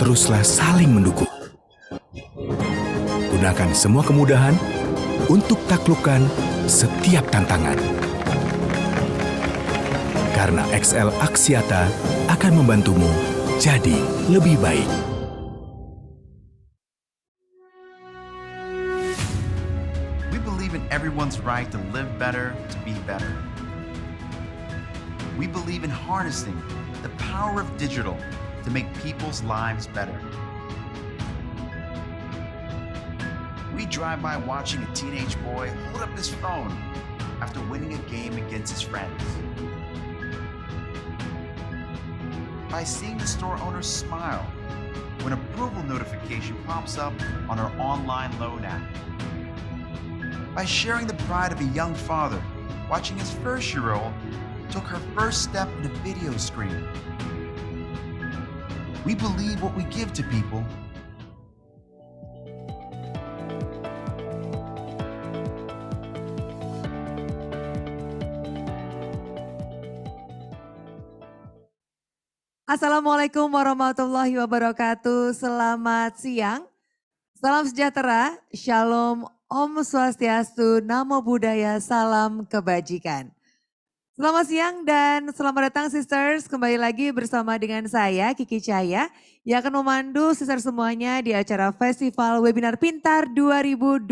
teruslah saling mendukung. Gunakan semua kemudahan untuk taklukkan setiap tantangan. Karena XL Axiata akan membantumu jadi lebih baik. We believe in everyone's right to live better, to be better. We believe in harnessing the power of digital to make people's lives better. We drive by watching a teenage boy hold up his phone after winning a game against his friends. By seeing the store owner smile when approval notification pops up on our online loan app. By sharing the pride of a young father watching his first-year-old took her first step in a video screen. We believe what we give to people. Assalamualaikum warahmatullahi wabarakatuh. Selamat siang. Salam sejahtera, Shalom, Om Swastiastu, Namo Buddhaya, salam kebajikan. Selamat siang dan selamat datang sisters, kembali lagi bersama dengan saya Kiki Cahya yang akan memandu sisters semuanya di acara Festival Webinar Pintar 2021.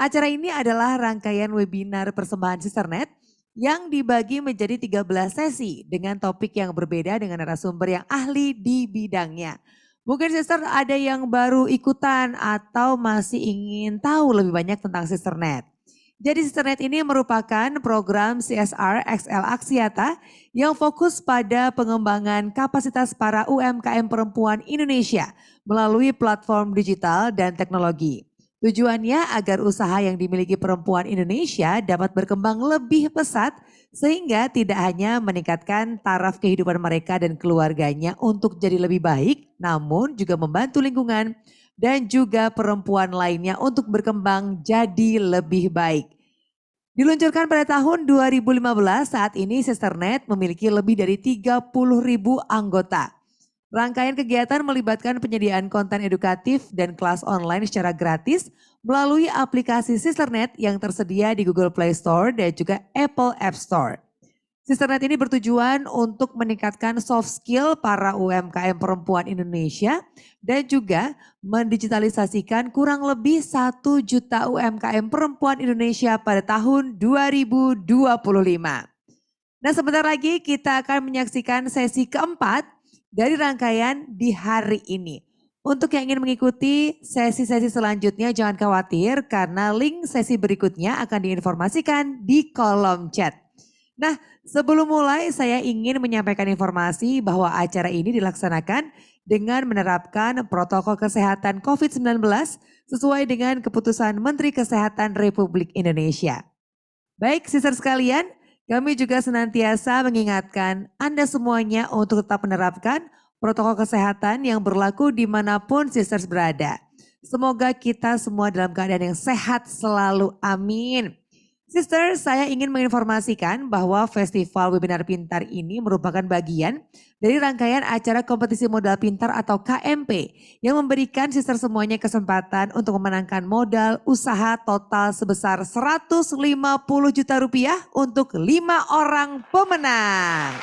Acara ini adalah rangkaian webinar persembahan Sisternet yang dibagi menjadi 13 sesi dengan topik yang berbeda dengan narasumber yang ahli di bidangnya. Mungkin sister ada yang baru ikutan atau masih ingin tahu lebih banyak tentang Sisternet. Jadi Sisternet ini merupakan program CSR XL Axiata yang fokus pada pengembangan kapasitas para UMKM perempuan Indonesia melalui platform digital dan teknologi. Tujuannya agar usaha yang dimiliki perempuan Indonesia dapat berkembang lebih pesat sehingga tidak hanya meningkatkan taraf kehidupan mereka dan keluarganya untuk jadi lebih baik, namun juga membantu lingkungan dan juga perempuan lainnya untuk berkembang jadi lebih baik. Diluncurkan pada tahun 2015, saat ini Sisternet memiliki lebih dari 30.000 anggota. Rangkaian kegiatan melibatkan penyediaan konten edukatif dan kelas online secara gratis melalui aplikasi Sisternet yang tersedia di Google Play Store dan juga Apple App Store. Sisternet ini bertujuan untuk meningkatkan soft skill para UMKM perempuan Indonesia dan juga mendigitalisasikan kurang lebih 1 juta UMKM perempuan Indonesia pada tahun 2025. Nah, sebentar lagi kita akan menyaksikan sesi keempat dari rangkaian di hari ini. Untuk yang ingin mengikuti sesi-sesi selanjutnya jangan khawatir karena link sesi berikutnya akan diinformasikan di kolom chat. Nah, sebelum mulai saya ingin menyampaikan informasi bahwa acara ini dilaksanakan dengan menerapkan protokol kesehatan COVID-19 sesuai dengan keputusan Menteri Kesehatan Republik Indonesia. Baik, sister sekalian, kami juga senantiasa mengingatkan Anda semuanya untuk tetap menerapkan protokol kesehatan yang berlaku dimanapun sisters berada. Semoga kita semua dalam keadaan yang sehat selalu, amin. Sisters, saya ingin menginformasikan bahwa Festival Webinar Pintar ini merupakan bagian dari rangkaian acara kompetisi modal pintar atau KMP yang memberikan sister semuanya kesempatan untuk memenangkan modal usaha total sebesar 150 juta rupiah untuk 5 orang pemenang.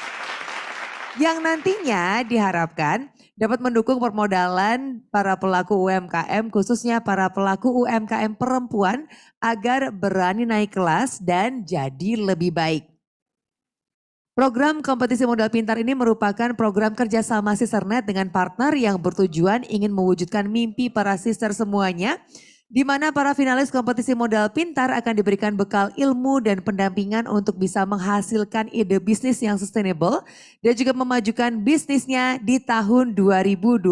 Yang nantinya diharapkan dapat mendukung permodalan para pelaku UMKM khususnya para pelaku UMKM perempuan agar berani naik kelas dan jadi lebih baik. Program kompetisi modal pintar ini merupakan program kerjasama Sisternet dengan partner yang bertujuan ingin mewujudkan mimpi para sister semuanya, di mana para finalis kompetisi modal pintar akan diberikan bekal ilmu dan pendampingan untuk bisa menghasilkan ide bisnis yang sustainable dan juga memajukan bisnisnya di tahun 2022.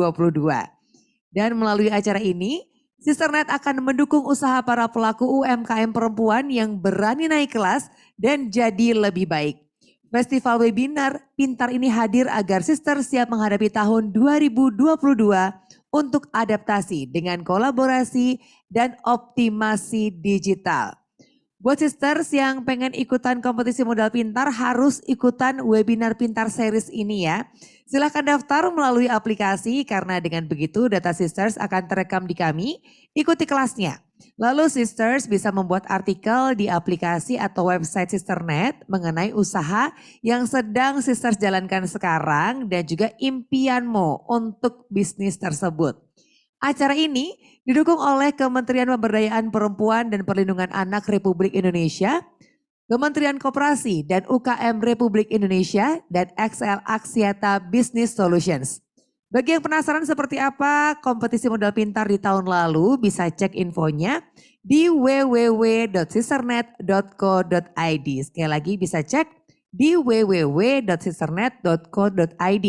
Dan melalui acara ini, Sisternet akan mendukung usaha para pelaku UMKM perempuan yang berani naik kelas dan jadi lebih baik. Festival Webinar Pintar ini hadir agar sister siap menghadapi tahun 2022 untuk adaptasi dengan kolaborasi dan optimasi digital. Buat sisters yang pengen ikutan kompetisi modal pintar harus ikutan webinar pintar series ini ya. Silahkan daftar melalui aplikasi karena dengan begitu data sisters akan terekam di kami. Ikuti kelasnya. Lalu sisters bisa membuat artikel di aplikasi atau website Sisternet mengenai usaha yang sedang sisters jalankan sekarang dan juga impianmu untuk bisnis tersebut. Acara ini didukung oleh Kementerian Pemberdayaan Perempuan dan Perlindungan Anak Republik Indonesia, Kementerian Koperasi dan UKM Republik Indonesia, dan XL Axiata Business Solutions. Bagi yang penasaran seperti apa kompetisi modal pintar di tahun lalu, bisa cek infonya di www.sisternet.co.id. Sekali lagi bisa cek di www.sisternet.co.id.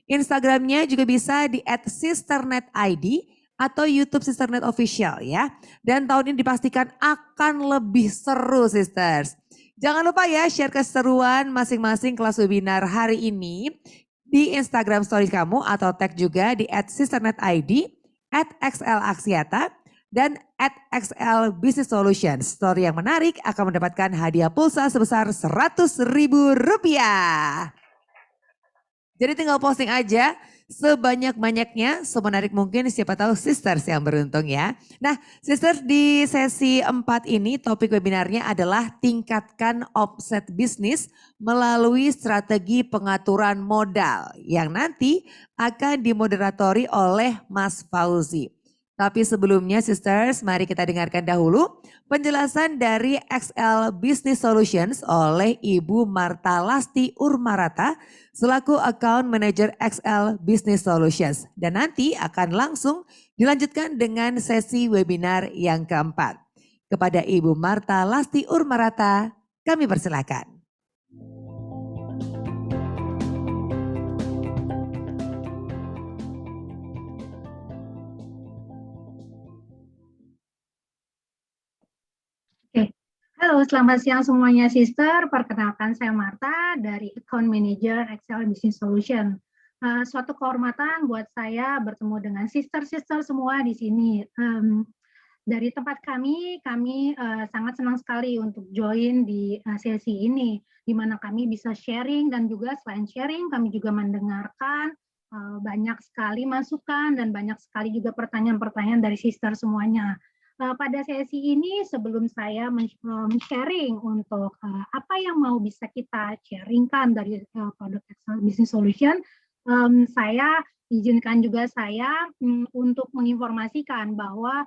Instagramnya juga bisa di @sisternetid atau YouTube Sisternet Official ya. Dan tahun ini dipastikan akan lebih seru sisters. Jangan lupa ya share keseruan masing-masing kelas webinar hari ini di Instagram stories kamu atau tag juga di @sisternetid, @xlaxiata, dan @xlbusiness solutions. Story yang menarik akan mendapatkan hadiah pulsa sebesar Rp100.000. Jadi tinggal posting aja sebanyak-banyaknya, semenarik mungkin, siapa tahu sisters yang beruntung ya. Nah sisters, di sesi 4 ini topik webinarnya adalah tingkatkan omset bisnis melalui strategi pengaturan modal yang nanti akan dimoderatori oleh Mas Fauzi. Tapi sebelumnya sisters, mari kita dengarkan dahulu penjelasan dari XL Business Solutions oleh Ibu Marta Lasti Urmarata selaku Account Manager XL Business Solutions. Dan nanti akan langsung dilanjutkan dengan sesi webinar yang keempat. Kepada Ibu Marta Lasti Urmarata, kami persilakan. Halo, selamat siang semuanya sister. Perkenalkan saya Marta dari Account Manager XL Business Solution. Suatu kehormatan buat saya bertemu dengan sister-sister semua di sini. Dari tempat kami sangat senang sekali untuk join di sesi ini, di mana kami bisa sharing dan juga selain sharing kami juga mendengarkan banyak sekali masukan dan banyak sekali juga pertanyaan-pertanyaan dari sister semuanya. Pada sesi ini sebelum saya sharing untuk apa yang mau bisa kita sharingkan dari produk XL Business Solution, saya izinkan juga saya untuk menginformasikan bahwa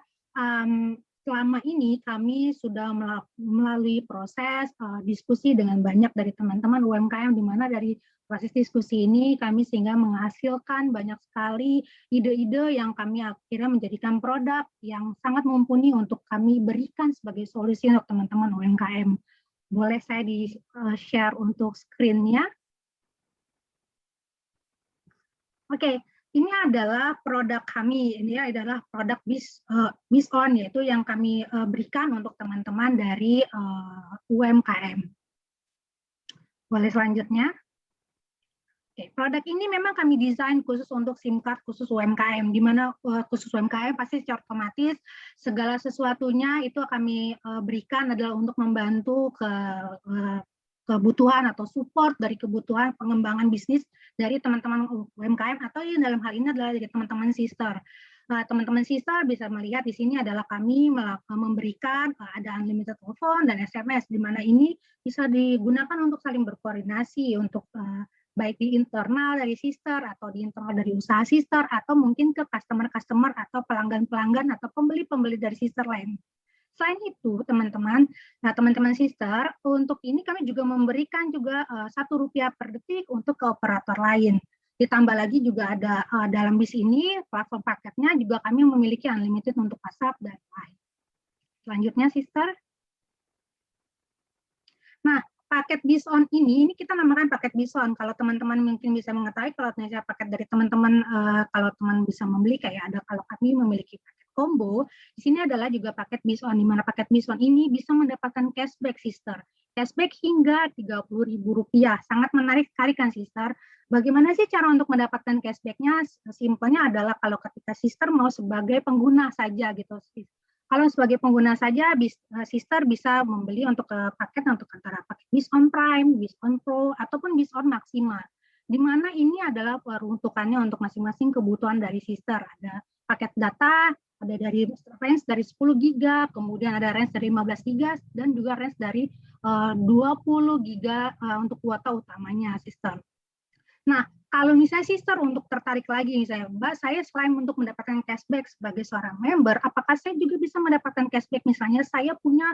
selama ini kami sudah melalui proses diskusi dengan banyak dari teman-teman UMKM, di mana dari proses diskusi ini kami sehingga menghasilkan banyak sekali ide-ide yang kami akhirnya menjadikan produk yang sangat mumpuni untuk kami berikan sebagai solusi untuk teman-teman UMKM. Boleh saya di-share untuk screen-nya? Oke, ini adalah produk kami, ini adalah produk BizOn, yaitu yang kami berikan untuk teman-teman dari UMKM. Boleh selanjutnya? Oke, produk ini memang kami desain khusus untuk SIM card khusus UMKM, di mana khusus UMKM pasti secara otomatis segala sesuatunya itu kami berikan adalah untuk membantu kebutuhan atau support dari kebutuhan pengembangan bisnis dari teman-teman UMKM atau yang dalam hal ini adalah dari teman-teman sister. Teman-teman sister bisa melihat di sini adalah kami memberikan ada unlimited telepon dan SMS, di mana ini bisa digunakan untuk saling berkoordinasi untuk baik di internal dari sister atau di internal dari usaha sister atau mungkin ke customer-customer atau pelanggan-pelanggan atau pembeli-pembeli dari sister lain. Selain itu, teman-teman sister, untuk ini kami juga memberikan juga Rp1 per detik untuk ke operator lain. Ditambah lagi juga ada dalam bis ini platform paketnya juga kami memiliki unlimited untuk WhatsApp dan lain. Selanjutnya, sister. Nah, paket BizOn ini kita namakan paket BizOn. Kalau teman-teman mungkin bisa mengetahui, kalau misalnya paket dari teman-teman, kalau teman bisa membeli kayak ada, kalau kami memiliki paket combo, di sini adalah juga paket BizOn, di mana paket BizOn ini bisa mendapatkan cashback, sister. Cashback hingga Rp30.000. Sangat menarik sekali kan, sister. Bagaimana sih cara untuk mendapatkan cashback-nya? Simpelnya adalah kalau ketika sister mau sebagai pengguna saja gitu, Kalau sebagai pengguna saja, sister bisa membeli untuk paket untuk antara paket Biz on Prime, Biz on Pro, ataupun Biz on Maxima. Di mana ini adalah peruntukannya untuk masing-masing kebutuhan dari sister. Ada paket data, ada dari range dari 10 giga, kemudian ada range dari 15 giga, dan juga range dari 20 giga untuk kuota utamanya sister. Nah, kalau misalnya sister untuk tertarik lagi, misalnya Mbak, saya selain untuk mendapatkan cashback sebagai seorang member, apakah saya juga bisa mendapatkan cashback? Misalnya saya punya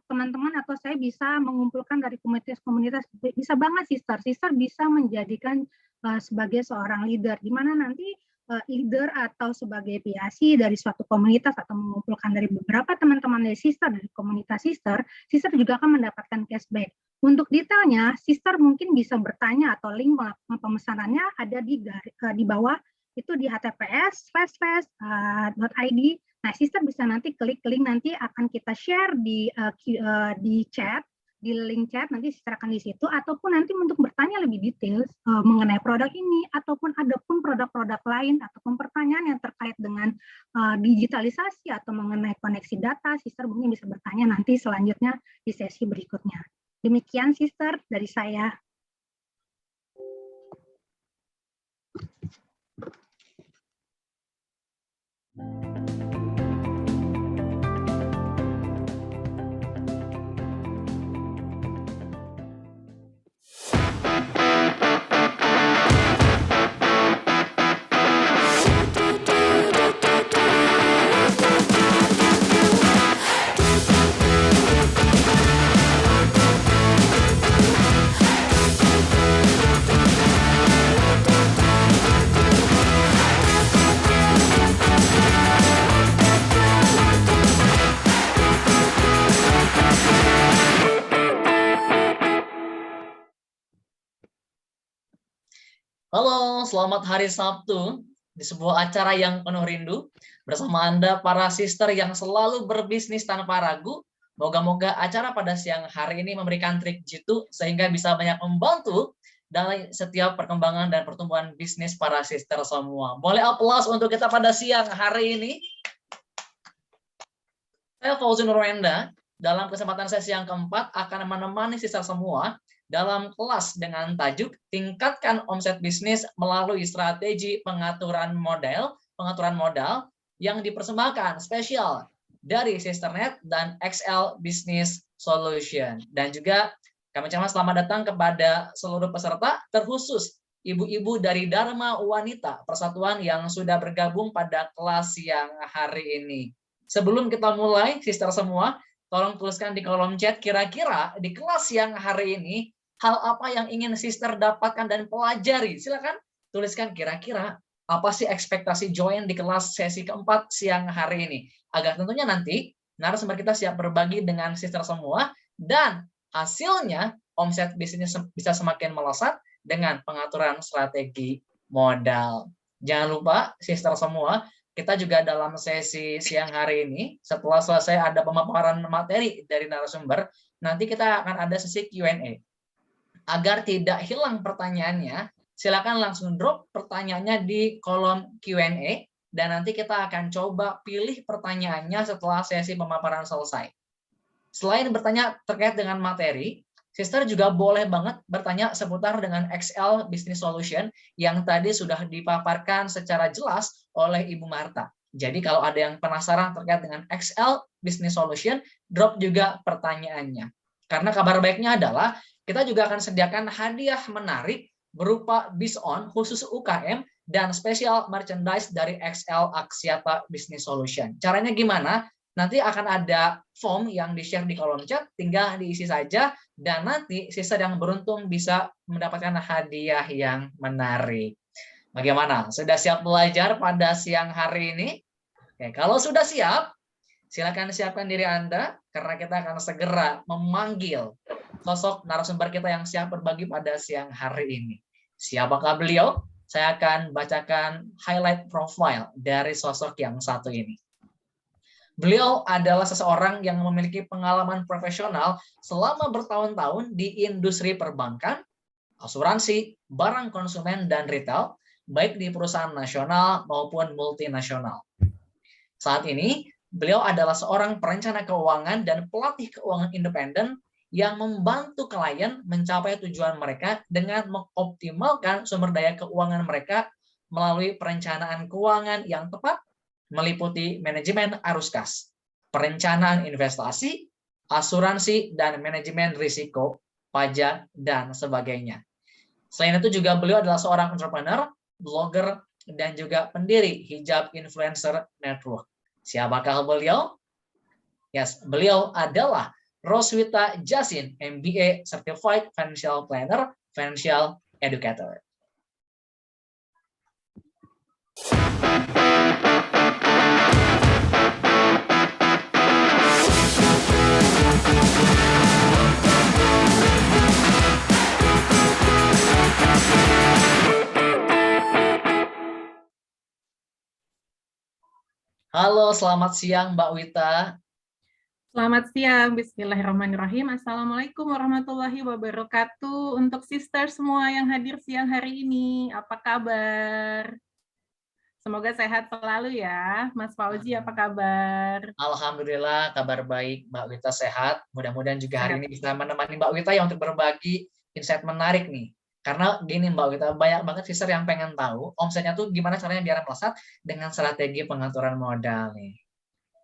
teman-teman atau saya bisa mengumpulkan dari komunitas-komunitas, bisa banget sister. Sister bisa menjadikan sebagai seorang leader, di mana nanti leader atau sebagai PIC dari suatu komunitas atau mengumpulkan dari beberapa teman-teman dari sister, dari komunitas sister, sister juga akan mendapatkan cashback. Untuk detailnya, sister mungkin bisa bertanya atau link pemesanannya ada di bawah itu di https://.id. Nah, sister bisa nanti klik link, nanti akan kita share di chat, di link chat, nanti sister akan di situ, ataupun nanti untuk bertanya lebih detail mengenai produk ini, ataupun ada pun produk-produk lain, ataupun pertanyaan yang terkait dengan digitalisasi atau mengenai koneksi data, sister mungkin bisa bertanya nanti selanjutnya di sesi berikutnya. Demikian sister dari saya. Halo, selamat hari Sabtu di sebuah acara yang penuh rindu. Bersama Anda para sister yang selalu berbisnis tanpa ragu. Moga-moga acara pada siang hari ini memberikan trik jitu sehingga bisa banyak membantu dalam setiap perkembangan dan pertumbuhan bisnis para sister semua. Boleh aplaus untuk kita pada siang hari ini. Saya Fauzin Nurwenda. Dalam kesempatan sesi yang keempat akan menemani sister semua dalam kelas dengan tajuk tingkatkan omset bisnis melalui strategi pengaturan modal yang dipersembahkan spesial dari Sisternet dan XL Business Solution. Dan juga kami ucapkan selamat datang kepada seluruh peserta, terkhusus ibu-ibu dari Dharma Wanita Persatuan yang sudah bergabung pada kelas yang hari ini. Sebelum kita mulai, sister semua, tolong tuliskan di kolom chat kira-kira di kelas yang hari ini hal apa yang ingin sister dapatkan dan pelajari. Silakan tuliskan kira-kira apa sih ekspektasi join di kelas sesi keempat siang hari ini. Agar tentunya nanti narasumber kita siap berbagi dengan sister semua dan hasilnya omset bisnis bisa semakin melesat dengan pengaturan strategi modal. Jangan lupa sister semua, kita juga dalam sesi siang hari ini setelah selesai ada pemaparan materi dari narasumber, nanti kita akan ada sesi Q&A. Agar tidak hilang pertanyaannya, silakan langsung drop pertanyaannya di kolom Q&A dan nanti kita akan coba pilih pertanyaannya setelah sesi pemaparan selesai. Selain bertanya terkait dengan materi, sister juga boleh banget bertanya seputar dengan XL Business Solution yang tadi sudah dipaparkan secara jelas oleh Ibu Marta. Jadi kalau ada yang penasaran terkait dengan XL Business Solution, drop juga pertanyaannya. Karena kabar baiknya adalah kita juga akan sediakan hadiah menarik berupa BizOn khusus UKM dan spesial merchandise dari XL Axiata Business Solution. Caranya gimana? Nanti akan ada form yang di-share di kolom chat, tinggal diisi saja, dan nanti sister yang beruntung bisa mendapatkan hadiah yang menarik. Bagaimana? Sudah siap belajar pada siang hari ini? Oke, kalau sudah siap, silakan siapkan diri Anda, karena kita akan segera memanggil sosok narasumber kita yang siap berbagi pada siang hari ini. Siapakah beliau? Saya akan bacakan highlight profile dari sosok yang satu ini. Beliau adalah seseorang yang memiliki pengalaman profesional selama bertahun-tahun di industri perbankan, asuransi, barang konsumen, dan retail, baik di perusahaan nasional maupun multinasional. Saat ini, Beliau adalah seorang perencana keuangan dan pelatih keuangan independen yang membantu klien mencapai tujuan mereka dengan mengoptimalkan sumber daya keuangan mereka melalui perencanaan keuangan yang tepat, meliputi manajemen arus kas, perencanaan investasi, asuransi, dan manajemen risiko, pajak, dan sebagainya. Selain itu juga beliau adalah seorang entrepreneur, blogger, dan juga pendiri Hijab Influencer Network. Siapakah beliau? Yes, beliau adalah Roswita Jasin, MBA Certified Financial Planner, Financial Educator. Halo, selamat siang Mbak Wita. Selamat siang, bismillahirrahmanirrahim. Assalamualaikum warahmatullahi wabarakatuh. Untuk sister semua yang hadir siang hari ini, apa kabar? Semoga sehat selalu ya. Mas Fauzi, apa kabar? Alhamdulillah, kabar baik. Mbak Wita sehat. Mudah-mudahan juga hari ini bisa menemani Mbak Wita yang untuk berbagi insight menarik nih. Karena gini Mbak Wita, banyak banget sister yang pengen tahu omsetnya tuh gimana caranya biar melesat dengan strategi pengaturan modal nih.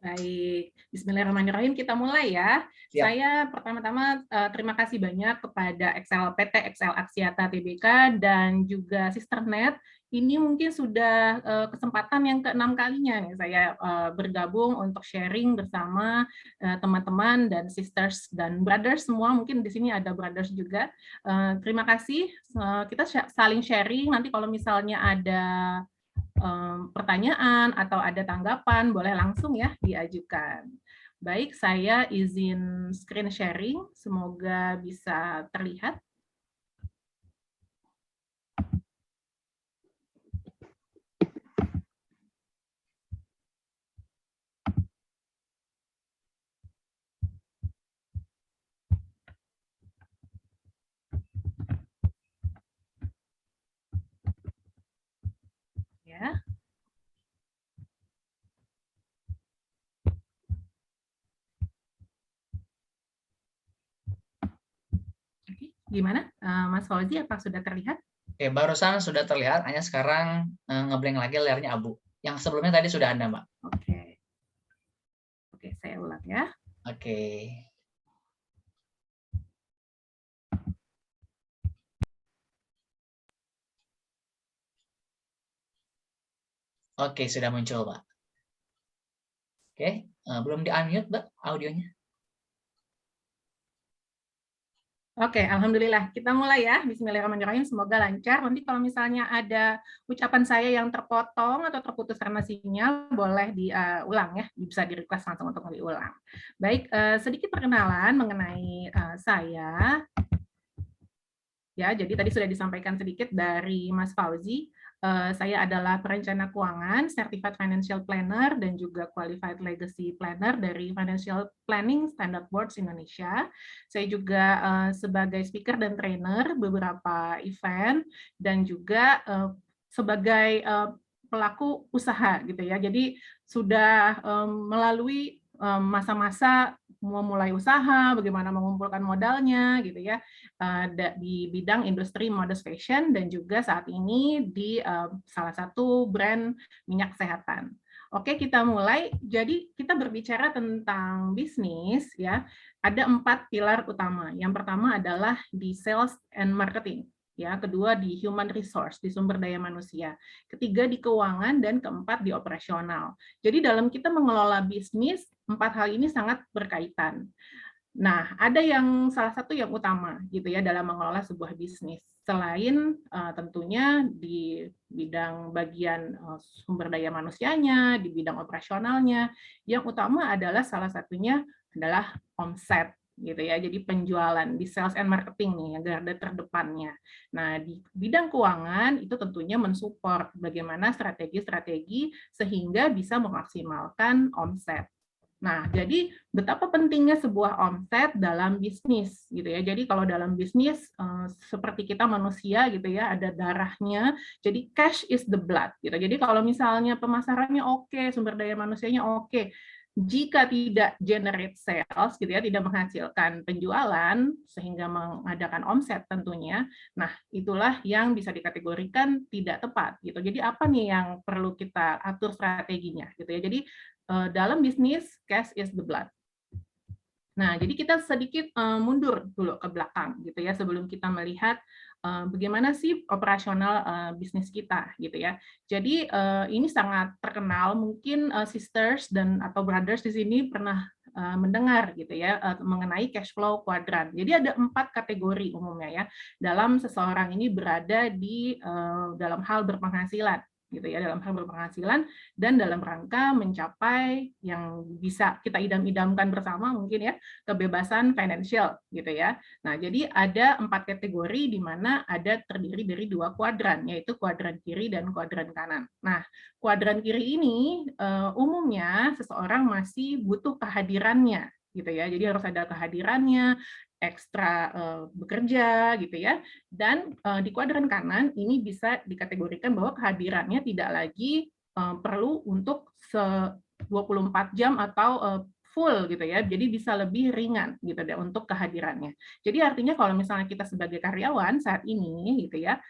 Baik, bismillahirrahmanirrahim, kita mulai ya. Siap. Saya pertama-tama terima kasih banyak kepada PT XL Axiata Tbk dan juga Sisternet. Ini mungkin sudah kesempatan yang ke-6 kalinya nih saya bergabung untuk sharing bersama teman-teman dan sisters dan brothers semua. Mungkin di sini ada brothers juga. Terima kasih. Kita saling sharing. Nanti kalau misalnya ada pertanyaan atau ada tanggapan, boleh langsung ya diajukan. Baik, saya izin screen sharing, semoga bisa terlihat. Ya. Oke, gimana Mas Fauzi, apa sudah terlihat? Oke, barusan sudah terlihat, hanya sekarang ngeblank lagi layarnya abu. Yang sebelumnya tadi sudah ada, Mbak. Oke, saya ulang ya. Oke. Oke, sudah muncul, Pak. Oke, belum di-unmute, Mbak, audionya. Oke, alhamdulillah. Kita mulai ya. Bismillahirrahmanirrahim. Semoga lancar. Nanti kalau misalnya ada ucapan saya yang terpotong atau terputus karena sinyal, boleh diulang ya. Bisa di-request langsung untuk diulang. Baik, sedikit perkenalan mengenai saya. Ya, jadi tadi sudah disampaikan sedikit dari Mas Fauzi. Saya adalah perencana keuangan, Certified Financial Planner, dan juga Qualified Legacy Planner dari Financial Planning Standard Boards Indonesia. Saya juga sebagai speaker dan trainer beberapa event, dan juga sebagai pelaku usaha gitu ya. Jadi sudah melalui masa-masa memulai usaha, bagaimana mengumpulkan modalnya gitu ya, di bidang industri modest fashion dan juga saat ini di salah satu brand minyak kesehatan. Oke, kita mulai. Jadi kita berbicara tentang bisnis ya, ada 4 pilar utama. Yang pertama adalah di sales and marketing. Ya, kedua di human resource, di sumber daya manusia. Ketiga di keuangan, dan keempat di operasional. Jadi dalam kita mengelola bisnis, 4 hal ini sangat berkaitan. Nah, ada yang salah satu yang utama gitu ya dalam mengelola sebuah bisnis. Selain tentunya di bidang bagian sumber daya manusianya, di bidang operasionalnya, yang utama adalah salah satunya adalah omset. Gitu ya, jadi penjualan di sales and marketing nih, garda terdepannya. Nah, di bidang keuangan itu tentunya mensupport bagaimana strategi-strategi sehingga bisa memaksimalkan omset. Nah, jadi betapa pentingnya sebuah omset dalam bisnis gitu ya. Jadi kalau dalam bisnis seperti kita manusia gitu ya, ada darahnya. Jadi cash is the blood gitu. Jadi kalau misalnya pemasarannya oke, sumber daya manusianya oke, jika tidak generate sales gitu ya, tidak menghasilkan penjualan sehingga mengadakan omset tentunya, nah itulah yang bisa dikategorikan tidak tepat gitu. Jadi apa nih yang perlu kita atur strateginya gitu ya. Jadi dalam bisnis cash is the blood. Nah, jadi kita sedikit mundur dulu ke belakang gitu ya sebelum kita melihat bagaimana sih operasional bisnis kita gitu ya. Jadi ini sangat terkenal, mungkin sisters dan atau brothers di sini pernah mendengar gitu ya mengenai cash flow quadrant. Jadi ada 4 kategori umumnya ya dalam seseorang ini berada di dalam hal berpenghasilan gitu ya, dalam hal berpenghasilan dan dalam rangka mencapai yang bisa kita idam-idamkan bersama mungkin ya, kebebasan financial gitu ya. Nah, jadi ada 4 kategori di mana ada terdiri dari 2 kuadran, yaitu kuadran kiri dan kuadran kanan. Nah, kuadran kiri ini umumnya seseorang masih butuh kehadirannya gitu ya. Jadi harus ada kehadirannya, ekstra bekerja gitu ya. Dan di kuadran kanan ini bisa dikategorikan bahwa kehadirannya tidak lagi perlu untuk 24 jam atau full gitu ya. Jadi bisa lebih ringan gitu deh untuk kehadirannya. Jadi artinya kalau misalnya kita sebagai karyawan saat ini gitu ya,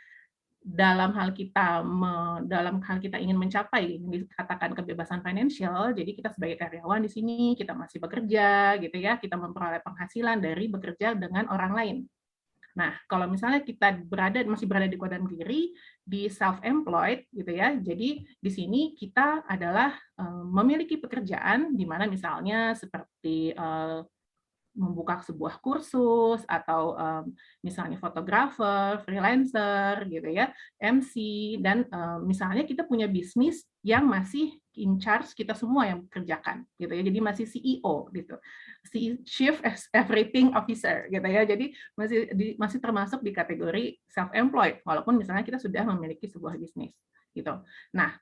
dalam hal kita ingin mencapai dikatakan kebebasan financial, jadi kita sebagai karyawan di sini kita masih bekerja gitu ya, kita memperoleh penghasilan dari bekerja dengan orang lain. Nah, kalau misalnya kita masih berada di kuadran kiri, di self-employed gitu ya, jadi di sini kita adalah memiliki pekerjaan di mana misalnya seperti membuka sebuah kursus atau misalnya fotografer, freelancer gitu ya, MC dan misalnya kita punya bisnis yang masih in charge kita semua yang kerjakan gitu ya. Jadi masih CEO gitu. Chief Everything Officer gitu ya. Jadi masih termasuk di kategori self-employed walaupun misalnya kita sudah memiliki sebuah bisnis gitu. Nah,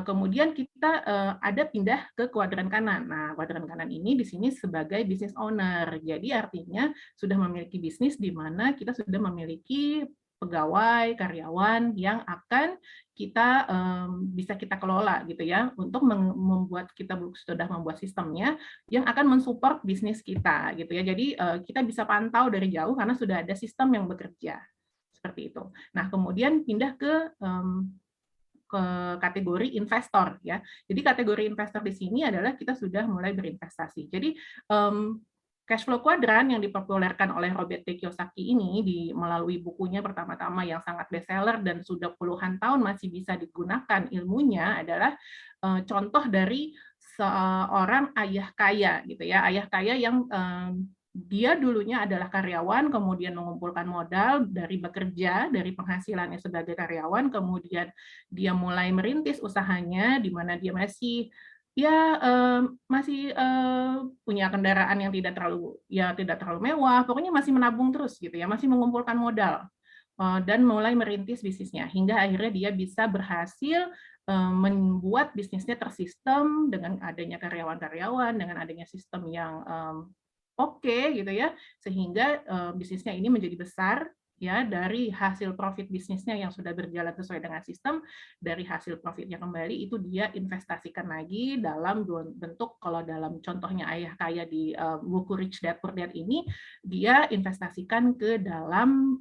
kemudian kita ada pindah ke kuadran kanan. Nah, kuadran kanan ini di sini sebagai business owner. Jadi artinya sudah memiliki bisnis di mana kita sudah memiliki pegawai, karyawan yang akan kita bisa kita kelola gitu ya untuk kita sudah membuat sistemnya yang akan mensupport bisnis kita gitu ya. Jadi kita bisa pantau dari jauh karena sudah ada sistem yang bekerja seperti itu. Nah, kemudian pindah ke kategori investor ya. Jadi kategori investor di sini adalah kita sudah mulai berinvestasi. Jadi cash flow quadrant yang dipopulerkan oleh Robert T. Kiyosaki ini melalui bukunya pertama-tama yang sangat bestseller dan sudah puluhan tahun masih bisa digunakan ilmunya adalah contoh dari seorang ayah kaya gitu ya. Ayah kaya yang dia dulunya adalah karyawan, kemudian mengumpulkan modal dari bekerja, dari penghasilannya sebagai karyawan, kemudian dia mulai merintis usahanya, di mana dia masih punya kendaraan yang tidak terlalu mewah, pokoknya masih menabung terus gitu ya, masih mengumpulkan modal dan mulai merintis bisnisnya hingga akhirnya dia bisa berhasil membuat bisnisnya tersistem dengan adanya karyawan-karyawan, dengan adanya sistem yang oke gitu ya, sehingga bisnisnya ini menjadi besar ya dari hasil profit bisnisnya yang sudah berjalan sesuai dengan sistem, dari hasil profitnya kembali itu dia investasikan lagi dalam bentuk, kalau dalam contohnya ayah kaya di buku Rich Dad Poor Dad ini, dia investasikan ke dalam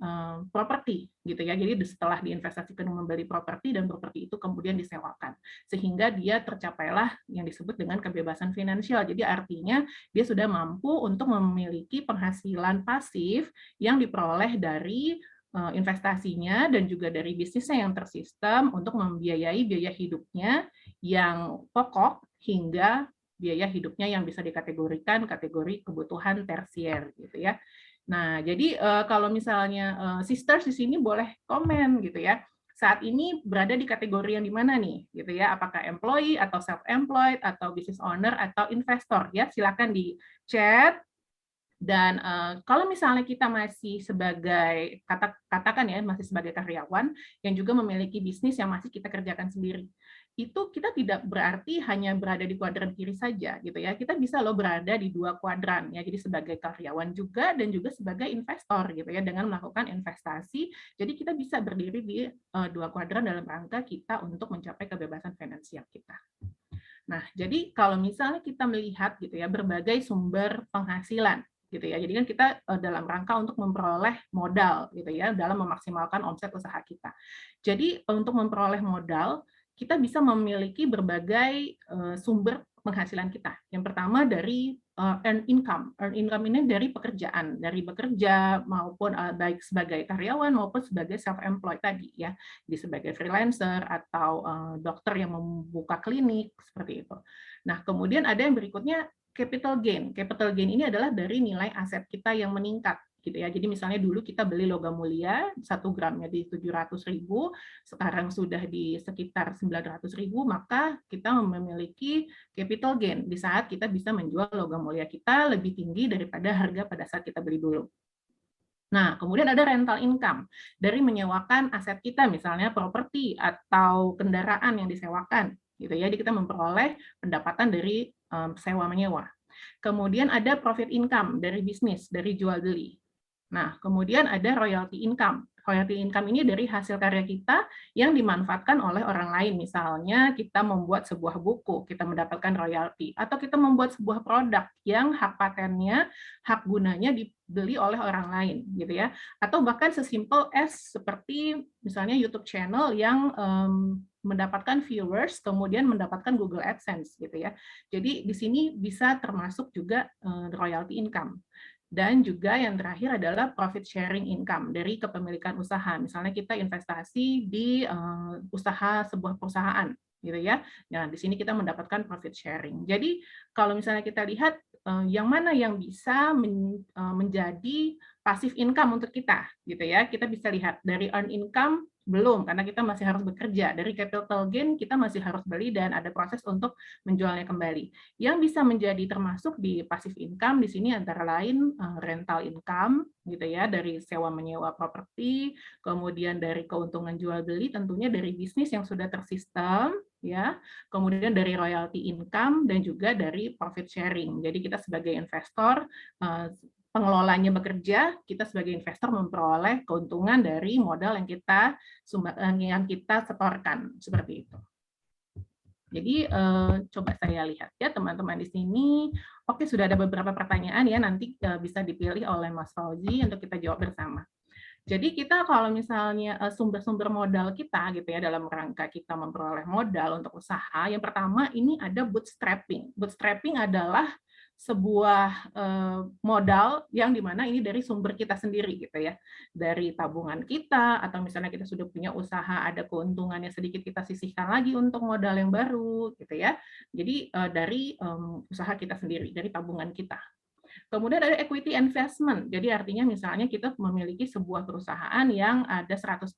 properti gitu ya. Jadi setelah diinvestasikan membeli properti dan properti itu kemudian disewakan sehingga dia tercapailah yang disebut dengan kebebasan finansial. Jadi artinya dia sudah mampu untuk memiliki penghasilan pasif yang diperoleh dari investasinya dan juga dari bisnisnya yang tersistem untuk membiayai biaya hidupnya yang pokok hingga biaya hidupnya yang bisa dikategorikan kategori kebutuhan tersier gitu ya. Nah, jadi kalau misalnya sisters di sini boleh komen gitu ya. Saat ini berada di kategori yang di mana nih gitu ya? Apakah employee atau self-employed atau business owner atau investor ya? Silakan di chat. Dan kalau misalnya kita masih sebagai katakan ya masih sebagai karyawan yang juga memiliki bisnis yang masih kita kerjakan sendiri, itu kita tidak berarti hanya berada di kuadran kiri saja gitu ya. Kita bisa loh berada di 2 kuadran ya. Jadi sebagai karyawan juga dan juga sebagai investor gitu ya dengan melakukan investasi. Jadi kita bisa berdiri di 2 kuadran dalam rangka kita untuk mencapai kebebasan finansial kita. Nah, jadi kalau misalnya kita melihat gitu ya berbagai sumber penghasilan gitu ya. Jadi kan kita dalam rangka untuk memperoleh modal gitu ya dalam memaksimalkan omset usaha kita. Jadi untuk memperoleh modal kita bisa memiliki berbagai sumber penghasilan kita. Yang pertama dari earn income. Earn income ini dari pekerjaan, dari bekerja maupun baik sebagai karyawan maupun sebagai self-employed tadi ya, di sebagai freelancer atau dokter yang membuka klinik seperti itu. Nah, kemudian ada yang berikutnya capital gain. Capital gain ini adalah dari nilai aset kita yang meningkat gitu ya. Jadi misalnya dulu kita beli logam mulia 1 gramnya di 700.000, sekarang sudah di sekitar 900.000, maka kita memiliki capital gain di saat kita bisa menjual logam mulia kita lebih tinggi daripada harga pada saat kita beli dulu. Nah, kemudian ada rental income dari menyewakan aset kita, misalnya properti atau kendaraan yang disewakan, gitu ya. Jadi kita memperoleh pendapatan dari sewa menyewa. Kemudian ada profit income dari bisnis, dari jual beli. Nah, kemudian ada royalty income. Royalty income ini dari hasil karya kita yang dimanfaatkan oleh orang lain. Misalnya kita membuat sebuah buku, kita mendapatkan royalty. Atau kita membuat sebuah produk yang hak patennya, hak gunanya dibeli oleh orang lain, gitu ya. Atau bahkan sesimpel seperti misalnya YouTube channel yang mendapatkan viewers, kemudian mendapatkan Google AdSense, gitu ya. Jadi di sini bisa termasuk juga royalty income. Dan juga yang terakhir adalah profit sharing income dari kepemilikan usaha. Misalnya kita investasi di usaha sebuah perusahaan, gitu ya. Nah, di sini kita mendapatkan profit sharing. Jadi kalau misalnya kita lihat yang mana yang bisa menjadi passive income untuk kita, gitu ya. Kita bisa lihat dari earn income belum, karena kita masih harus bekerja. Dari capital gain kita masih harus beli dan ada proses untuk menjualnya kembali. Yang bisa menjadi termasuk di passive income di sini antara lain rental income gitu ya, dari sewa menyewa properti, kemudian dari keuntungan jual beli tentunya dari bisnis yang sudah tersistem ya, kemudian dari royalty income dan juga dari profit sharing. Jadi kita sebagai investor pengelolanya bekerja, kita sebagai investor memperoleh keuntungan dari modal yang kita setorkan seperti itu. Jadi coba saya lihat ya teman-teman di sini. Oke, sudah ada beberapa pertanyaan ya, nanti bisa dipilih oleh Mas Fauzi untuk kita jawab bersama. Jadi kita kalau misalnya sumber-sumber modal kita gitu ya dalam rangka kita memperoleh modal untuk usaha, yang pertama ini ada bootstrapping. Bootstrapping adalah sebuah modal yang dimana ini dari sumber kita sendiri gitu ya, dari tabungan kita atau misalnya kita sudah punya usaha ada keuntungannya sedikit kita sisihkan lagi untuk modal yang baru gitu ya. Jadi dari usaha kita sendiri, dari tabungan kita. Kemudian ada equity investment. Jadi artinya misalnya kita memiliki sebuah perusahaan yang ada 100%,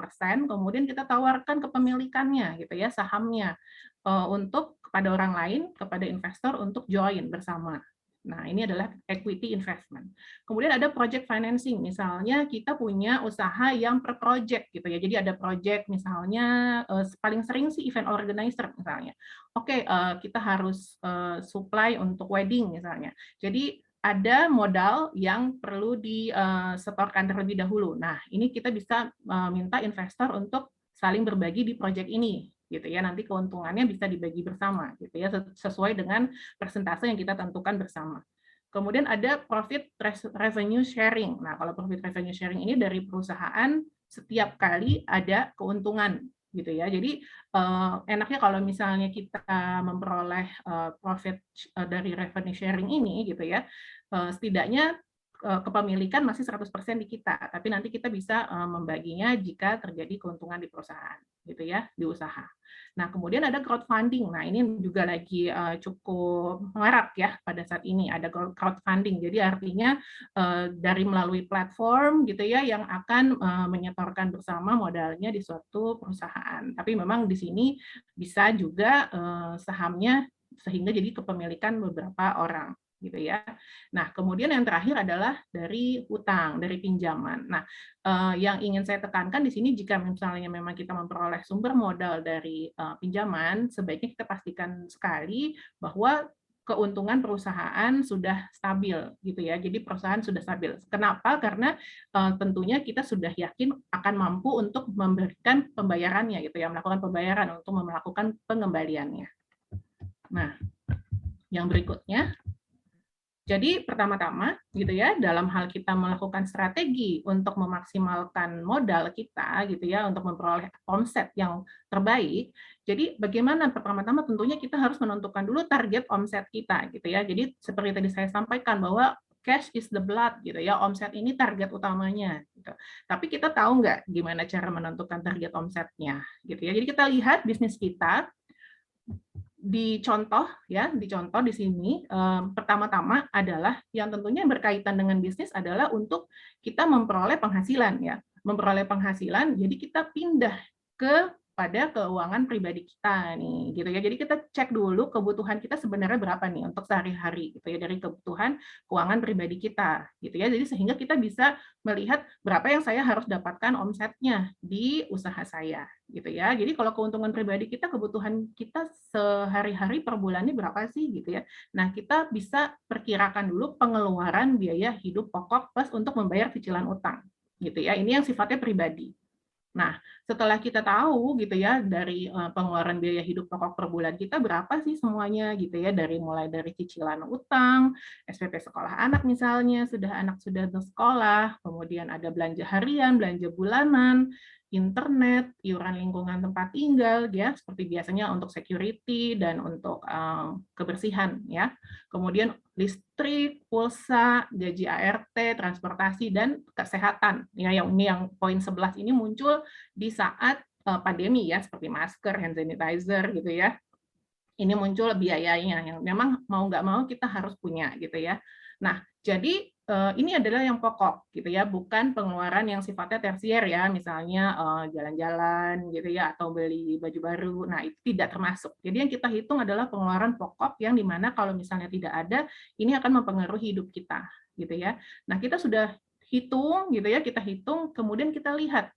kemudian kita tawarkan kepemilikannya gitu ya, sahamnya untuk kepada orang lain, kepada investor untuk join bersama. Nah, ini adalah equity investment. Kemudian ada project financing. Misalnya kita punya usaha yang per project gitu ya. Jadi ada project misalnya paling sering sih event organizer misalnya. Oke, kita harus supply untuk wedding misalnya. Jadi ada modal yang perlu disetorkan terlebih dahulu. Nah, ini kita bisa minta investor untuk saling berbagi di proyek ini, gitu ya. Nanti keuntungannya bisa dibagi bersama, gitu ya, sesuai dengan persentase yang kita tentukan bersama. Kemudian ada profit revenue sharing. Nah, kalau profit revenue sharing ini dari perusahaan setiap kali ada keuntungan, gitu ya. Jadi enaknya kalau misalnya kita memperoleh profit dari revenue sharing ini, gitu ya. Setidaknya kepemilikan masih 100% di kita, tapi nanti kita bisa membaginya jika terjadi keuntungan di perusahaan, gitu ya, di usaha. Nah, kemudian ada crowdfunding. Nah, ini juga lagi cukup marak ya pada saat ini, ada crowdfunding. Jadi artinya dari melalui platform gitu ya yang akan menyetorkan bersama modalnya di suatu perusahaan. Tapi memang di sini bisa juga sahamnya sehingga jadi kepemilikan beberapa orang gitu ya. Nah, kemudian yang terakhir adalah dari hutang, dari pinjaman. Nah, yang ingin saya tekankan di sini jika misalnya memang kita memperoleh sumber modal dari pinjaman, sebaiknya kita pastikan sekali bahwa keuntungan perusahaan sudah stabil gitu ya. Jadi perusahaan sudah stabil. Kenapa? Karena tentunya kita sudah yakin akan mampu untuk memberikan pembayarannya gitu ya, melakukan pembayaran untuk melakukan pengembaliannya. Nah, yang berikutnya, jadi pertama-tama gitu ya, dalam hal kita melakukan strategi untuk memaksimalkan modal kita gitu ya, untuk memperoleh omset yang terbaik. Jadi bagaimana pertama-tama tentunya kita harus menentukan dulu target omset kita gitu ya. Jadi seperti tadi saya sampaikan bahwa cash is the blood gitu ya, omset ini target utamanya gitu. Tapi kita tahu nggak gimana cara menentukan target omsetnya gitu ya. Jadi kita lihat bisnis kita dicontoh di sini pertama-tama adalah yang tentunya berkaitan dengan bisnis adalah untuk kita memperoleh penghasilan ya. Memperoleh penghasilan jadi kita pindah pada keuangan pribadi kita nih gitu ya. Jadi kita cek dulu kebutuhan kita sebenarnya berapa nih untuk sehari-hari gitu ya, dari kebutuhan keuangan pribadi kita gitu ya. Jadi sehingga kita bisa melihat berapa yang saya harus dapatkan omsetnya di usaha saya gitu ya. Jadi kalau keuntungan pribadi kita, kebutuhan kita sehari-hari per bulannya berapa sih gitu ya. Nah, kita bisa perkirakan dulu pengeluaran biaya hidup pokok plus untuk membayar cicilan utang gitu ya. Ini yang sifatnya pribadi. Nah, setelah kita tahu gitu ya dari pengeluaran biaya hidup pokok per bulan kita berapa sih semuanya gitu ya, mulai dari cicilan utang, SPP sekolah anak misalnya, anak sudah sekolah, kemudian ada belanja harian, belanja bulanan, internet, iuran lingkungan tempat tinggal ya, seperti biasanya untuk security dan untuk kebersihan ya. Kemudian listrik, pulsa, gaji ART, transportasi dan kesehatan. Ya, yang poin 11 ini muncul di saat pandemi ya, seperti masker, hand sanitizer gitu ya. Ini muncul biayanya yang memang mau nggak mau kita harus punya gitu ya. Nah, jadi ini adalah yang pokok gitu ya, bukan pengeluaran yang sifatnya tersier ya, misalnya jalan-jalan gitu ya atau beli baju baru. Nah, itu tidak termasuk. Jadi yang kita hitung adalah pengeluaran pokok yang dimana kalau misalnya tidak ada, ini akan mempengaruhi hidup kita gitu ya. Nah, kita sudah hitung gitu ya, kita hitung kemudian kita lihat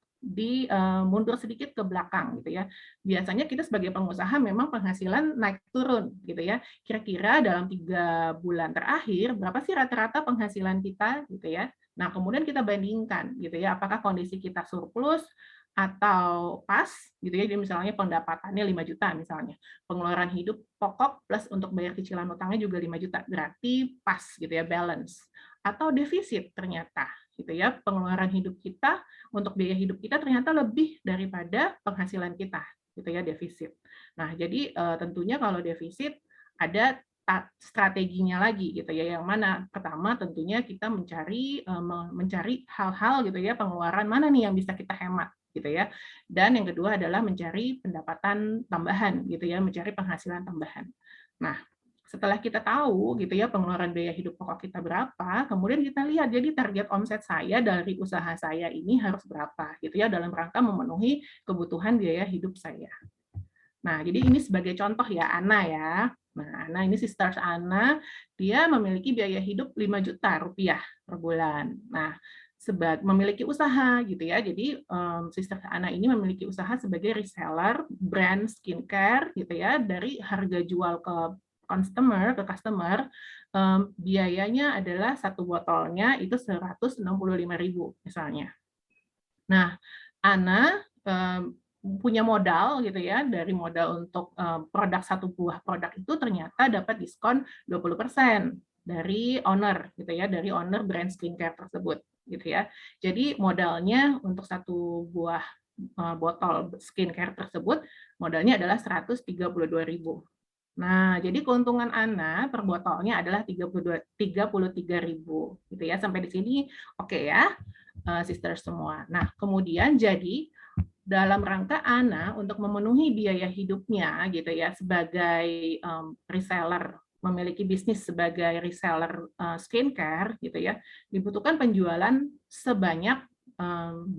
mundur sedikit ke belakang gitu ya. Biasanya kita sebagai pengusaha memang penghasilan naik turun gitu ya. Kira-kira dalam 3 bulan terakhir berapa sih rata-rata penghasilan kita gitu ya. Nah, kemudian kita bandingkan gitu ya, apakah kondisi kita surplus atau pas gitu ya. Jadi misalnya pendapatannya 5 juta misalnya. Pengeluaran hidup pokok plus untuk bayar cicilan utangnya juga 5 juta. Berarti pas gitu ya, balance. Atau defisit ternyata gitu ya, pengeluaran hidup kita untuk biaya hidup kita ternyata lebih daripada penghasilan kita gitu ya, defisit. Nah, jadi tentunya kalau defisit ada strateginya lagi gitu ya, yang mana pertama tentunya kita mencari hal-hal gitu ya, pengeluaran mana nih yang bisa kita hemat gitu ya. Dan yang kedua adalah mencari pendapatan tambahan gitu ya, mencari penghasilan tambahan. Nah, setelah kita tahu gitu ya pengeluaran biaya hidup pokok kita berapa, kemudian kita lihat jadi target omset saya dari usaha saya ini harus berapa gitu ya dalam rangka memenuhi kebutuhan biaya hidup saya. Nah, jadi ini sebagai contoh ya Ana ya. Nah, Ana ini Sisters Ana, dia memiliki biaya hidup 5 juta rupiah per bulan. Nah, memiliki usaha gitu ya. Jadi Sisters Ana ini memiliki usaha sebagai reseller brand skincare gitu ya, dari harga jual ke customer biayanya adalah satu botolnya itu 165.000 misalnya. Nah, Ana punya modal gitu ya, dari modal untuk produk satu buah produk itu ternyata dapat diskon 20% dari owner gitu ya, dari owner brand skincare tersebut gitu ya. Jadi modalnya untuk satu buah botol skincare tersebut modalnya adalah 132.000. Nah, jadi keuntungan Ana per botolnya adalah 33.000 gitu ya. Sampai di sini oke ya, sisters semua. Nah, kemudian jadi dalam rangka Ana untuk memenuhi biaya hidupnya gitu ya sebagai reseller, memiliki bisnis sebagai reseller skincare gitu ya, dibutuhkan penjualan sebanyak 12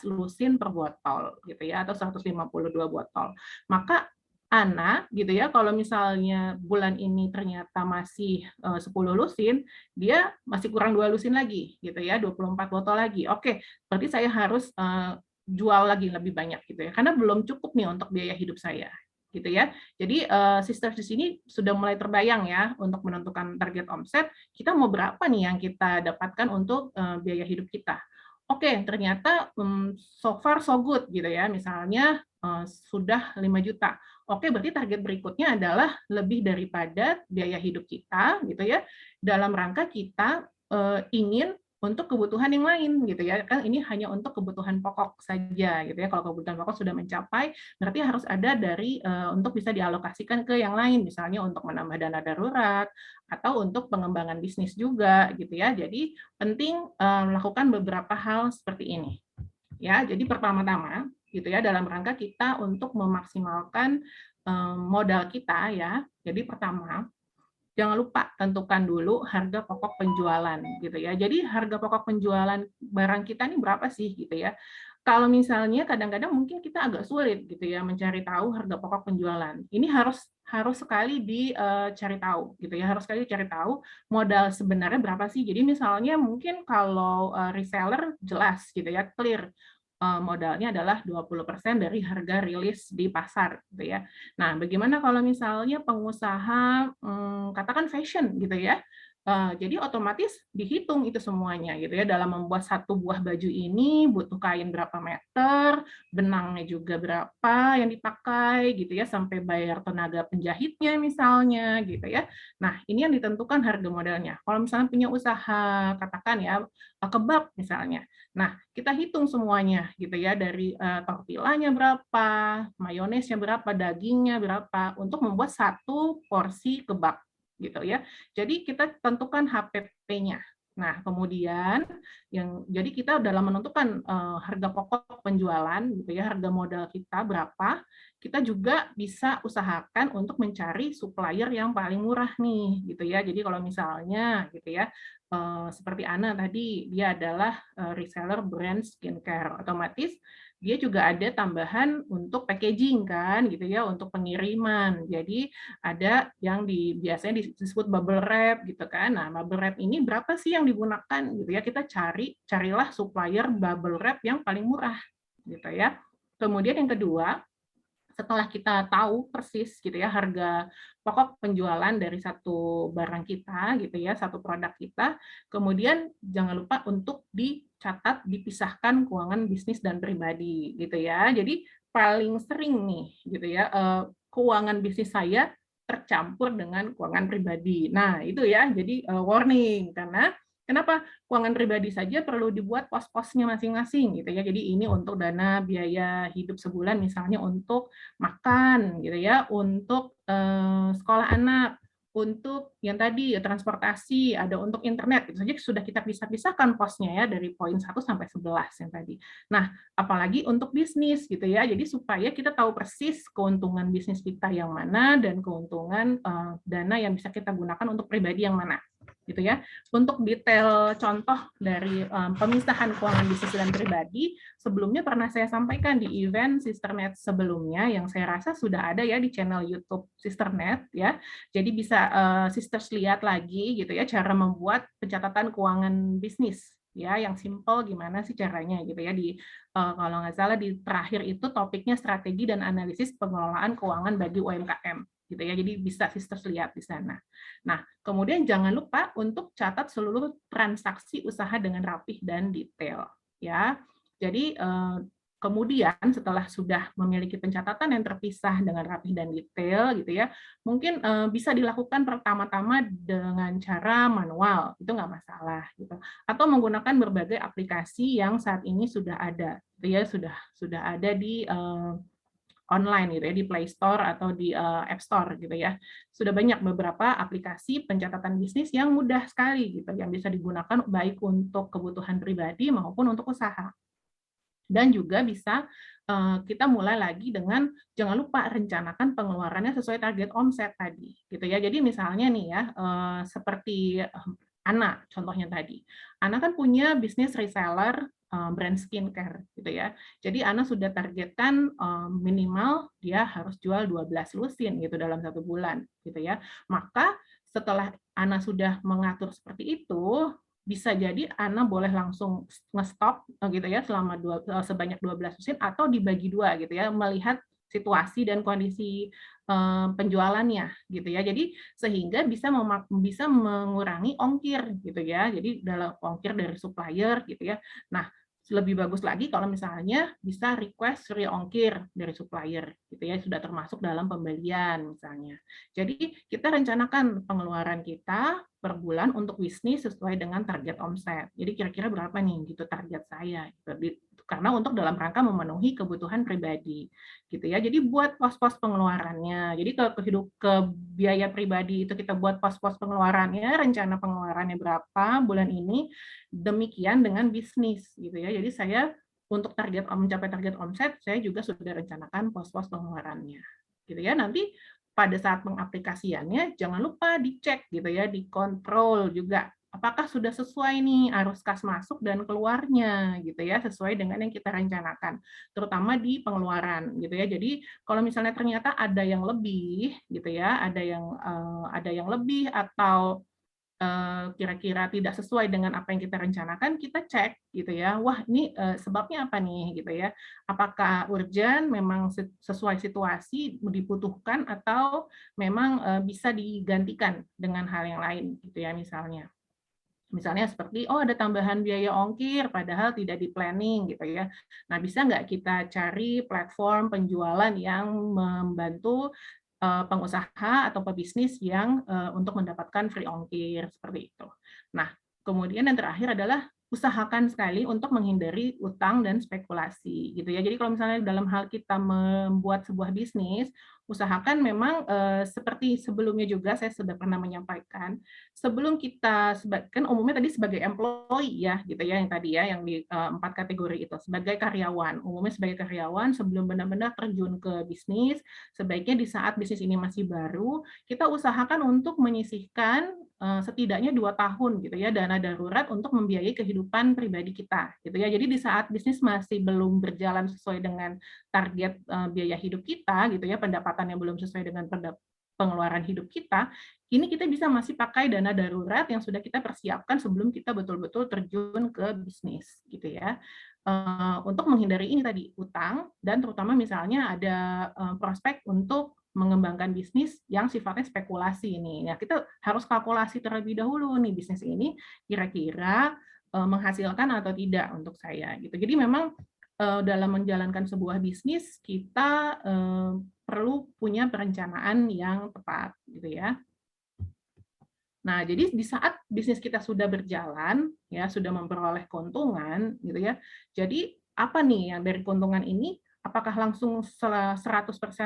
lusin per botol gitu ya, atau 152 botol. Maka Ana gitu ya, kalau misalnya bulan ini ternyata masih 10 lusin, dia masih kurang 2 lusin lagi gitu ya, 24 botol lagi. Oke, berarti saya harus jual lagi lebih banyak gitu ya, karena belum cukup nih untuk biaya hidup saya gitu ya. Jadi sisters di sini sudah mulai terbayang ya untuk menentukan target omset, kita mau berapa nih yang kita dapatkan untuk biaya hidup kita. Oke, ternyata so far so good gitu ya. Misalnya sudah 5 juta. Oke, berarti target berikutnya adalah lebih daripada biaya hidup kita gitu ya, dalam rangka kita ingin untuk kebutuhan yang lain gitu ya. Kan ini hanya untuk kebutuhan pokok saja gitu ya. Kalau kebutuhan pokok sudah mencapai, berarti harus ada dari untuk bisa dialokasikan ke yang lain, misalnya untuk menambah dana darurat atau untuk pengembangan bisnis juga gitu ya. Jadi penting melakukan beberapa hal seperti ini. Ya, jadi pertama-tama gitu ya, dalam rangka kita untuk memaksimalkan modal kita ya. Jadi pertama, jangan lupa tentukan dulu harga pokok penjualan gitu ya. Jadi harga pokok penjualan barang kita ini berapa sih gitu ya. Kalau misalnya kadang-kadang mungkin kita agak sulit gitu ya mencari tahu harga pokok penjualan. Ini harus sekali dicari tahu gitu ya. Harus sekali dicari tahu modal sebenarnya berapa sih. Jadi misalnya mungkin kalau reseller jelas gitu ya, clear modalnya adalah 20% dari harga rilis di pasar gitu ya. Nah, bagaimana kalau misalnya pengusaha katakan fashion gitu ya. Jadi otomatis dihitung itu semuanya gitu ya, dalam membuat satu buah baju ini butuh kain berapa meter, benangnya juga berapa yang dipakai gitu ya, sampai bayar tenaga penjahitnya misalnya gitu ya. Nah, ini yang ditentukan harga modalnya. Kalau misalnya punya usaha katakan ya kebab misalnya. Nah, kita hitung semuanya gitu ya, dari tortillanya berapa, mayonesnya berapa, dagingnya berapa untuk membuat satu porsi kebab gitu ya. Jadi kita tentukan HPP-nya. Nah, kemudian jadi kita dalam menentukan harga pokok penjualan gitu ya, harga modal kita berapa, kita juga bisa usahakan untuk mencari supplier yang paling murah nih gitu ya. Jadi kalau misalnya gitu ya, seperti Ana tadi, dia adalah reseller brand skincare, otomatis dia juga ada tambahan untuk packaging kan gitu ya, untuk pengiriman. Jadi ada yang biasanya disebut bubble wrap gitu kan. Nah, bubble wrap ini berapa sih yang digunakan gitu ya? Kita carilah supplier bubble wrap yang paling murah gitu ya. Kemudian yang kedua, setelah kita tahu persis gitu ya harga pokok penjualan dari satu barang kita gitu ya, satu produk kita, kemudian jangan lupa untuk dicatat, dipisahkan keuangan bisnis dan pribadi gitu ya. Jadi paling sering nih gitu ya keuangan bisnis saya tercampur dengan keuangan pribadi. Nah, itu ya. Jadi warning karena kenapa keuangan pribadi saja perlu dibuat pos-posnya masing-masing gitu ya. Jadi ini untuk dana biaya hidup sebulan misalnya untuk makan gitu ya, untuk sekolah anak, untuk yang tadi transportasi, ada untuk internet, itu saja sudah kita pisah-pisahkan posnya ya dari poin 1 sampai 11 yang tadi. Nah, apalagi untuk bisnis gitu ya. Jadi supaya kita tahu persis keuntungan bisnis kita yang mana dan keuntungan dana yang bisa kita gunakan untuk pribadi yang mana gitu ya. Untuk detail contoh dari pemisahan keuangan bisnis dan pribadi, sebelumnya pernah saya sampaikan di event Sisternet sebelumnya yang saya rasa sudah ada ya di channel YouTube Sisternet ya. Jadi bisa sisters lihat lagi gitu ya cara membuat pencatatan keuangan bisnis ya, yang simple gimana sih caranya gitu ya. Di kalau nggak salah di terakhir itu topiknya strategi dan analisis pengelolaan keuangan bagi UMKM gitu ya. Jadi bisa sisters lihat di sana. Nah, kemudian jangan lupa untuk catat seluruh transaksi usaha dengan rapih dan detail ya. Jadi kemudian setelah sudah memiliki pencatatan yang terpisah dengan rapih dan detail gitu ya, mungkin bisa dilakukan pertama-tama dengan cara manual, itu nggak masalah gitu. Atau menggunakan berbagai aplikasi yang saat ini sudah ada, gitu ya, sudah ada di online gitu ya, di Play Store atau di App Store gitu ya. Sudah banyak beberapa aplikasi pencatatan bisnis yang mudah sekali gitu, yang bisa digunakan baik untuk kebutuhan pribadi maupun untuk usaha. Dan juga bisa kita mulai lagi dengan jangan lupa rencanakan pengeluarannya sesuai target omset tadi gitu ya. Jadi misalnya nih ya seperti Ana contohnya tadi. Ana kan punya bisnis reseller brand skincare gitu ya. Jadi Ana sudah targetkan minimal dia harus jual 12 lusin gitu dalam 1 bulan gitu ya. Maka setelah Ana sudah mengatur seperti itu, bisa jadi Ana boleh langsung nge-stop gitu ya selama sebanyak 12 lusin atau dibagi 2 gitu ya, melihat situasi dan kondisi penjualannya gitu ya. Jadi sehingga bisa mengurangi ongkir gitu ya. Jadi dalam ongkir dari supplier gitu ya. Nah, lebih bagus lagi kalau misalnya bisa request free ongkir dari supplier gitu ya, sudah termasuk dalam pembelian misalnya. Jadi kita rencanakan pengeluaran kita per bulan untuk bisnis sesuai dengan target omset. Jadi kira-kira berapa nih gitu target saya gitu. Karena untuk dalam rangka memenuhi kebutuhan pribadi gitu ya. Jadi buat pos-pos pengeluarannya. Jadi ke biaya pribadi itu kita buat pos-pos pengeluarannya, rencana pengeluarannya berapa bulan ini, demikian dengan bisnis gitu ya. Jadi saya untuk mencapai target omset, saya juga sudah rencanakan pos-pos pengeluarannya gitu ya. Nanti pada saat pengaplikasiannya jangan lupa dicek gitu ya, dikontrol juga apakah sudah sesuai nih arus kas masuk dan keluarnya gitu ya, sesuai dengan yang kita rencanakan, terutama di pengeluaran gitu ya. Jadi kalau misalnya ternyata ada yang lebih gitu ya, ada yang lebih atau kira-kira tidak sesuai dengan apa yang kita rencanakan, kita cek gitu ya. Wah, ini sebabnya apa nih gitu ya. Apakah urgent, memang sesuai situasi dibutuhkan atau memang bisa digantikan dengan hal yang lain gitu ya misalnya. Misalnya seperti, oh ada tambahan biaya ongkir, padahal tidak di-planning gitu ya. Nah, bisa nggak kita cari platform penjualan yang membantu pengusaha atau pebisnis yang untuk mendapatkan free ongkir, seperti itu. Nah, kemudian yang terakhir adalah usahakan sekali untuk menghindari utang dan spekulasi gitu ya. Jadi kalau misalnya dalam hal kita membuat sebuah bisnis, usahakan memang seperti sebelumnya juga saya sudah pernah menyampaikan, sebelum kita kan umumnya tadi sebagai employee ya gitu ya, yang tadi ya yang di 4 kategori itu sebagai karyawan. Umumnya sebagai karyawan sebelum benar-benar terjun ke bisnis, sebaiknya di saat bisnis ini masih baru, kita usahakan untuk menyisihkan setidaknya 2 tahun gitu ya dana darurat untuk membiayai kehidupan pribadi kita gitu ya. Jadi di saat bisnis masih belum berjalan sesuai dengan target biaya hidup kita gitu ya, pendapatan yang belum sesuai dengan pengeluaran hidup kita, ini kita bisa masih pakai dana darurat yang sudah kita persiapkan sebelum kita betul-betul terjun ke bisnis gitu ya. Untuk menghindari ini tadi utang, dan terutama misalnya ada prospek untuk mengembangkan bisnis yang sifatnya spekulasi ini. Nah, kita harus kalkulasi terlebih dahulu nih bisnis ini kira-kira menghasilkan atau tidak untuk saya gitu. Jadi memang dalam menjalankan sebuah bisnis kita perlu punya perencanaan yang tepat gitu ya. Nah, jadi di saat bisnis kita sudah berjalan ya, sudah memperoleh keuntungan gitu ya. Jadi apa nih yang dari keuntungan ini, apakah langsung 100%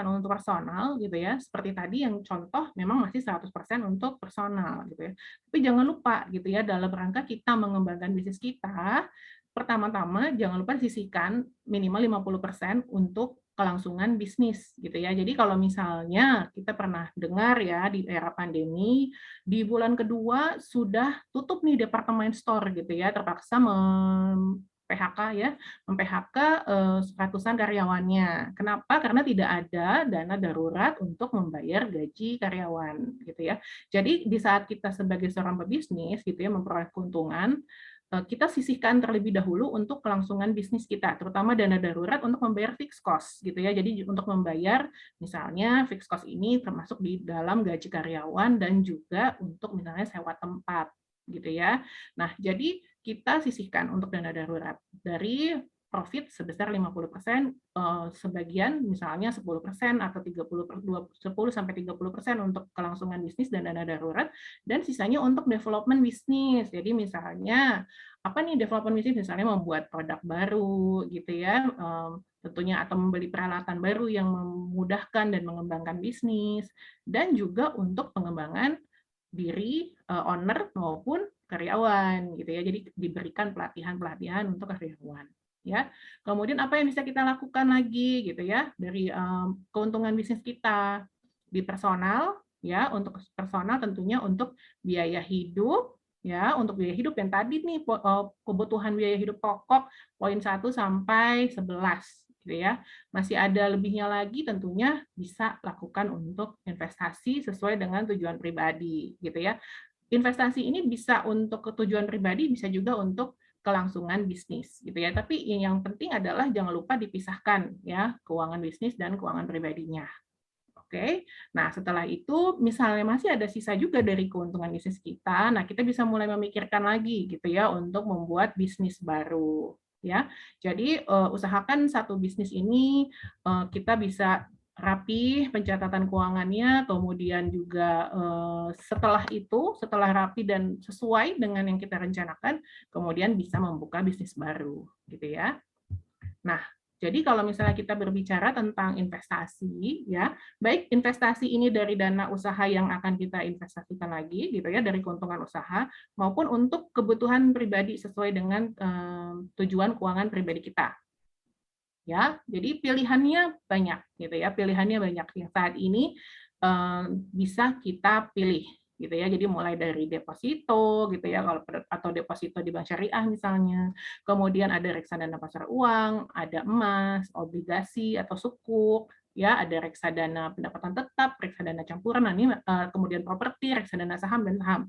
untuk personal gitu ya, seperti tadi yang contoh memang masih 100% untuk personal gitu ya. Tapi jangan lupa gitu ya, dalam rangka kita mengembangkan bisnis kita, pertama-tama jangan lupa sisihkan minimal 50% untuk kelangsungan bisnis gitu ya. Jadi kalau misalnya kita pernah dengar ya di era pandemi, di bulan kedua sudah tutup nih departemen store gitu ya, terpaksa PHK ya, mem-PHK ratusan karyawannya. Kenapa? Karena tidak ada dana darurat untuk membayar gaji karyawan gitu ya. Jadi di saat kita sebagai seorang pebisnis gitu ya memperoleh keuntungan, kita sisihkan terlebih dahulu untuk kelangsungan bisnis kita, terutama dana darurat untuk membayar fixed cost gitu ya. Jadi untuk membayar misalnya fixed cost ini termasuk di dalam gaji karyawan dan juga untuk misalnya sewa tempat gitu ya. Nah, jadi kita sisihkan untuk dana darurat dari profit sebesar 50%, sebagian misalnya 10% atau 10-30% untuk kelangsungan bisnis dan dana darurat, dan sisanya untuk development bisnis. Jadi misalnya apa nih development bisnis, misalnya membuat produk baru gitu ya, tentunya atau membeli peralatan baru yang memudahkan dan mengembangkan bisnis, dan juga untuk pengembangan diri owner maupun karyawan gitu ya. Jadi diberikan pelatihan-pelatihan untuk karyawan. Ya, kemudian apa yang bisa kita lakukan lagi gitu ya dari keuntungan bisnis kita di personal ya, untuk personal tentunya untuk biaya hidup ya, untuk biaya hidup yang tadi nih kebutuhan biaya hidup pokok poin 1 sampai 11 gitu ya. Masih ada lebihnya lagi tentunya bisa lakukan untuk investasi sesuai dengan tujuan pribadi gitu ya. Investasi ini bisa untuk tujuan pribadi, bisa juga untuk kelangsungan bisnis gitu ya. Tapi yang penting adalah jangan lupa dipisahkan ya keuangan bisnis dan keuangan pribadinya. Oke. Nah, setelah itu misalnya masih ada sisa juga dari keuntungan bisnis kita, nah kita bisa mulai memikirkan lagi gitu ya untuk membuat bisnis baru ya. Jadi usahakan satu bisnis ini kita bisa rapi pencatatan keuangannya, kemudian juga setelah rapi dan sesuai dengan yang kita rencanakan, kemudian bisa membuka bisnis baru, gitu ya. Nah, jadi kalau misalnya kita berbicara tentang investasi, ya, baik investasi ini dari dana usaha yang akan kita investasikan lagi, gitu ya, dari keuntungan usaha, maupun untuk kebutuhan pribadi sesuai dengan tujuan keuangan pribadi kita. Ya, jadi pilihannya banyak, gitu ya, pilihannya banyak yang saat ini bisa kita pilih, gitu ya. Jadi mulai dari deposito, gitu ya, kalau atau deposito di bank syariah misalnya. Kemudian ada reksadana pasar uang, ada emas, obligasi atau sukuk, ya, ada reksadana pendapatan tetap, reksadana campuran, nah ini kemudian properti, reksadana saham dan saham.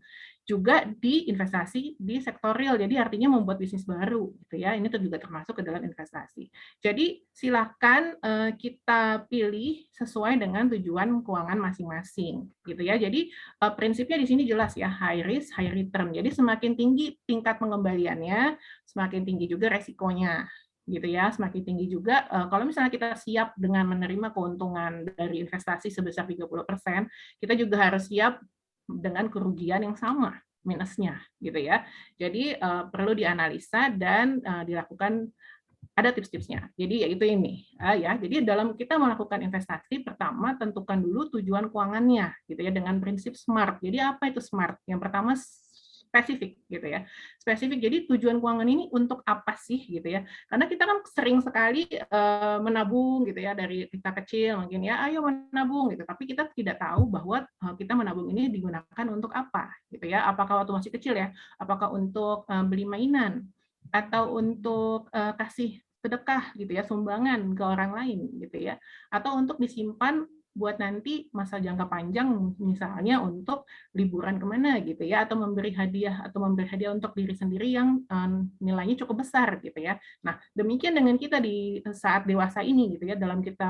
Juga diinvestasi di sektor real, jadi artinya membuat bisnis baru, gitu ya. Ini juga termasuk ke dalam investasi. Jadi silakan kita pilih sesuai dengan tujuan keuangan masing-masing, gitu ya. Jadi prinsipnya di sini jelas ya, high risk, high return. Jadi semakin tinggi tingkat pengembaliannya, semakin tinggi juga resikonya, gitu ya. Semakin tinggi juga kalau misalnya kita siap dengan menerima keuntungan dari investasi sebesar 30%, kita juga harus siap dengan kerugian yang sama minusnya, gitu ya. Jadi perlu dianalisa dan dilakukan, ada tips-tipsnya. Jadi yaitu ini, ya. Jadi dalam kita melakukan investasi, pertama tentukan dulu tujuan keuangannya, gitu ya, dengan prinsip SMART. Jadi apa itu SMART? Yang pertama spesifik, gitu ya. Spesifik. Jadi tujuan keuangan ini untuk apa sih, gitu ya? Karena kita kan sering sekali menabung, gitu ya, dari kita kecil mungkin ya, ayo menabung, gitu. Tapi kita tidak tahu bahwa kita menabung ini digunakan untuk apa, gitu ya? Apakah waktu masih kecil ya? Apakah untuk beli mainan? Atau untuk kasih sedekah gitu ya, sumbangan ke orang lain gitu ya, atau untuk disimpan buat nanti masa jangka panjang, misalnya untuk liburan kemana gitu ya, atau memberi hadiah untuk diri sendiri yang nilainya cukup besar gitu ya. Nah, demikian dengan kita di saat dewasa ini gitu ya, dalam kita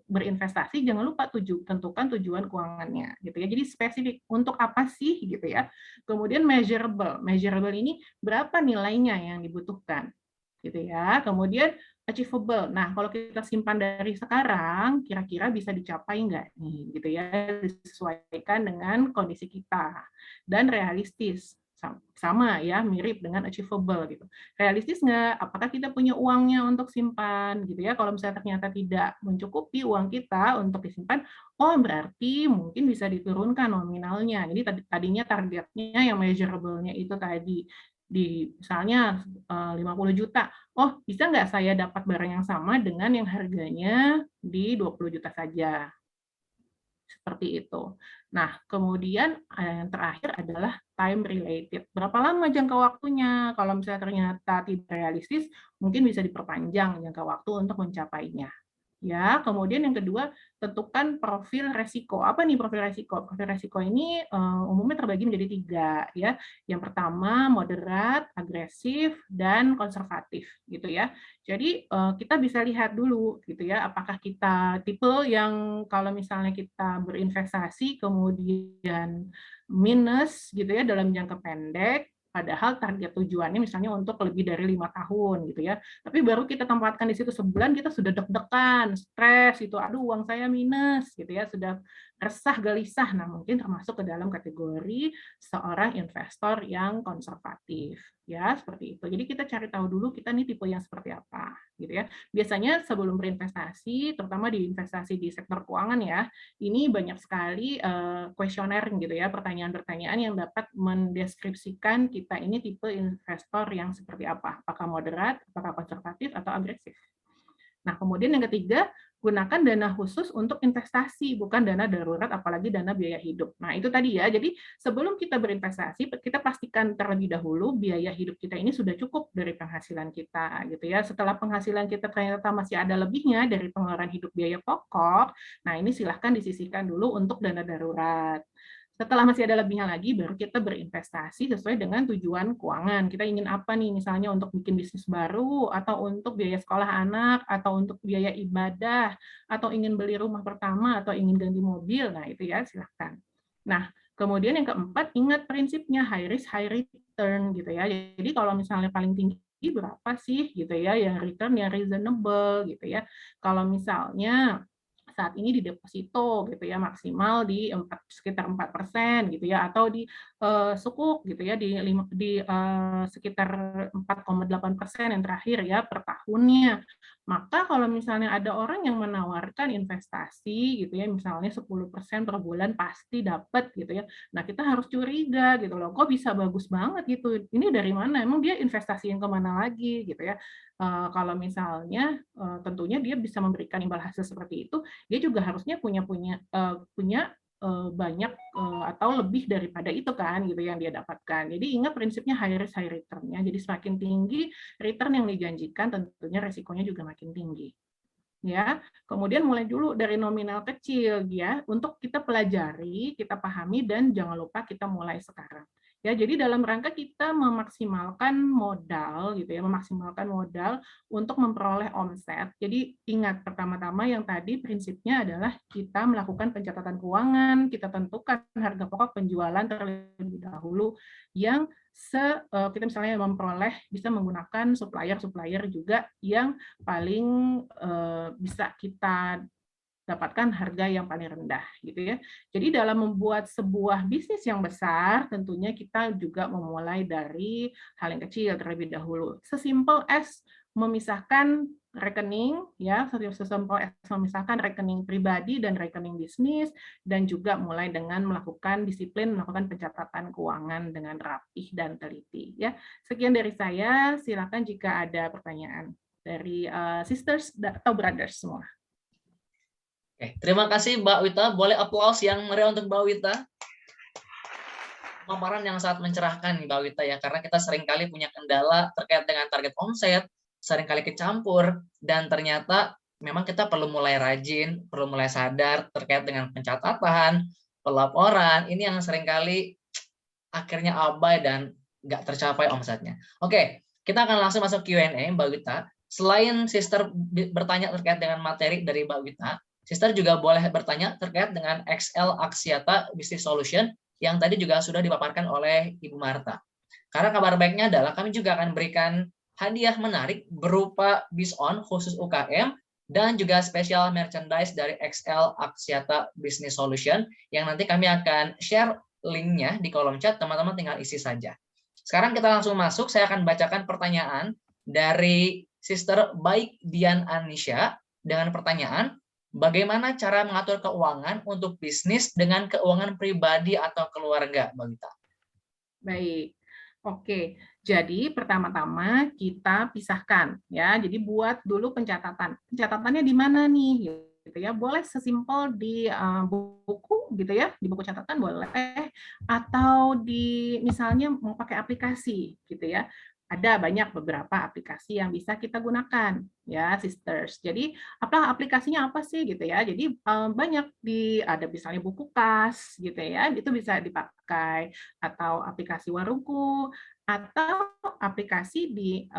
berinvestasi, jangan lupa tentukan tujuan keuangannya gitu ya. Jadi spesifik untuk apa sih gitu ya. Kemudian measurable ini berapa nilainya yang dibutuhkan gitu ya. Kemudian achievable. Nah, kalau kita simpan dari sekarang, kira-kira bisa dicapai nggak nih, gitu ya, disesuaikan dengan kondisi kita. Dan realistis, sama ya, mirip dengan achievable gitu. Realistis nggak? Apakah kita punya uangnya untuk simpan, gitu ya? Kalau misalnya ternyata tidak mencukupi uang kita untuk disimpan, oh berarti mungkin bisa diturunkan nominalnya. Jadi tadinya targetnya yang measurable-nya itu tadi di misalnya 50 juta. Oh, bisa nggak saya dapat barang yang sama dengan yang harganya di 20 juta saja? Seperti itu. Nah, kemudian yang terakhir adalah time related. Berapa lama jangka waktunya? Kalau misalnya ternyata tidak realistis, mungkin bisa diperpanjang jangka waktu untuk mencapainya. Ya, kemudian yang kedua, tentukan profil resiko. Apa nih profil resiko? Profil resiko ini umumnya terbagi menjadi 3 ya. Yang pertama moderat, agresif, dan konservatif gitu ya. Jadi kita bisa lihat dulu gitu ya, apakah kita tipe yang kalau misalnya kita berinvestasi kemudian minus gitu ya dalam jangka pendek, padahal target tujuannya misalnya untuk lebih dari 5 tahun gitu ya. Tapi baru kita tempatkan di situ sebulan, kita sudah deg-degan, stres gitu, aduh uang saya minus gitu ya, sudah resah gelisah. Nah, mungkin termasuk ke dalam kategori seorang investor yang konservatif ya, seperti itu. Jadi kita cari tahu dulu kita nih tipe yang seperti apa gitu ya. Biasanya sebelum berinvestasi, terutama di investasi di sektor keuangan ya, ini banyak sekali kuesioner gitu ya, pertanyaan-pertanyaan yang dapat mendeskripsikan kita ini tipe investor yang seperti apa, apakah moderat, apakah konservatif, atau agresif. Nah, kemudian yang ketiga, gunakan dana khusus untuk investasi, bukan dana darurat, apalagi dana biaya hidup. Nah, itu tadi ya, jadi sebelum kita berinvestasi, kita pastikan terlebih dahulu biaya hidup kita ini sudah cukup dari penghasilan kita, gitu ya. Setelah penghasilan kita ternyata masih ada lebihnya dari pengeluaran hidup biaya pokok, nah ini silahkan disisihkan dulu untuk dana darurat. Setelah masih ada lebihnya lagi, baru kita berinvestasi sesuai dengan tujuan keuangan. Kita ingin apa nih, misalnya untuk bikin bisnis baru, atau untuk biaya sekolah anak, atau untuk biaya ibadah, atau ingin beli rumah pertama, atau ingin ganti mobil. Nah, itu ya, silahkan. Nah, kemudian yang keempat, ingat prinsipnya high risk, high return gitu ya. Jadi kalau misalnya paling tinggi berapa sih gitu ya yang return yang reasonable gitu ya. Kalau misalnya saat ini di deposito gitu ya maksimal di sekitar 4% gitu ya, atau di sukuk gitu ya di sekitar 4,8% yang terakhir ya per tahunnya. Maka kalau misalnya ada orang yang menawarkan investasi gitu ya, misalnya 10% per bulan pasti dapat gitu ya. Nah, kita harus curiga gitu loh, kok bisa bagus banget gitu. Ini dari mana? Emang dia investasi yang kemana lagi gitu ya. Kalau misalnya tentunya dia bisa memberikan imbal hasil seperti itu, dia juga harusnya punya banyak atau lebih daripada itu kan gitu yang dia dapatkan. Jadi ingat prinsipnya high risk high return-nya. Jadi semakin tinggi return yang dijanjikan, tentunya resikonya juga makin tinggi. Ya, kemudian mulai dulu dari nominal kecil ya untuk kita pelajari, kita pahami dan jangan lupa kita mulai sekarang. Ya, jadi dalam rangka kita memaksimalkan modal gitu ya, memaksimalkan modal untuk memperoleh omset. Jadi ingat pertama-tama yang tadi prinsipnya adalah kita melakukan pencatatan keuangan, kita tentukan harga pokok penjualan terlebih dahulu yang kita misalnya memperoleh bisa menggunakan supplier juga yang paling bisa kita dapatkan harga yang paling rendah gitu ya. Jadi dalam membuat sebuah bisnis yang besar tentunya kita juga memulai dari hal yang kecil terlebih dahulu. Sesimpel as memisahkan rekening ya, sesimpel as memisahkan rekening pribadi dan rekening bisnis, dan juga mulai dengan melakukan disiplin melakukan pencatatan keuangan dengan rapih dan teliti ya. Sekian dari saya, silakan jika ada pertanyaan dari sisters atau brothers semua. Oke, terima kasih Mbak Wita. Boleh aplaus yang meriah untuk Mbak Wita. Pemaparan yang sangat mencerahkan nih Mbak Wita ya, karena kita seringkali punya kendala terkait dengan target omset, seringkali kecampur, dan ternyata memang kita perlu mulai rajin, perlu mulai sadar terkait dengan pencatatan, pelaporan, ini yang seringkali akhirnya abai dan nggak tercapai omsetnya. Oke, kita akan langsung masuk Q&A Mbak Wita. Selain sister bertanya terkait dengan materi dari Mbak Wita, sister juga boleh bertanya terkait dengan XL Axiata Business Solution yang tadi juga sudah dipaparkan oleh Ibu Marta. Karena kabar baiknya adalah kami juga akan berikan hadiah menarik berupa BizOn khusus UKM dan juga spesial merchandise dari XL Axiata Business Solution yang nanti kami akan share linknya di kolom chat, teman-teman tinggal isi saja. Sekarang kita langsung masuk, saya akan bacakan pertanyaan dari Sister Baik Dian Anisha dengan pertanyaan, bagaimana cara mengatur keuangan untuk bisnis dengan keuangan pribadi atau keluarga, Mbak Wita? Baik, oke. Jadi pertama-tama kita pisahkan ya. Jadi buat dulu pencatatan. Pencatatannya di mana nih? Gitu ya. Boleh sesimpel di buku gitu ya, di buku catatan boleh, atau di misalnya mau pakai aplikasi gitu ya. Ada banyak beberapa aplikasi yang bisa kita gunakan ya sisters. Jadi aplikasinya apa sih gitu ya. Jadi banyak ada misalnya buku kas gitu ya, itu bisa dipakai, atau aplikasi Warungku, atau aplikasi di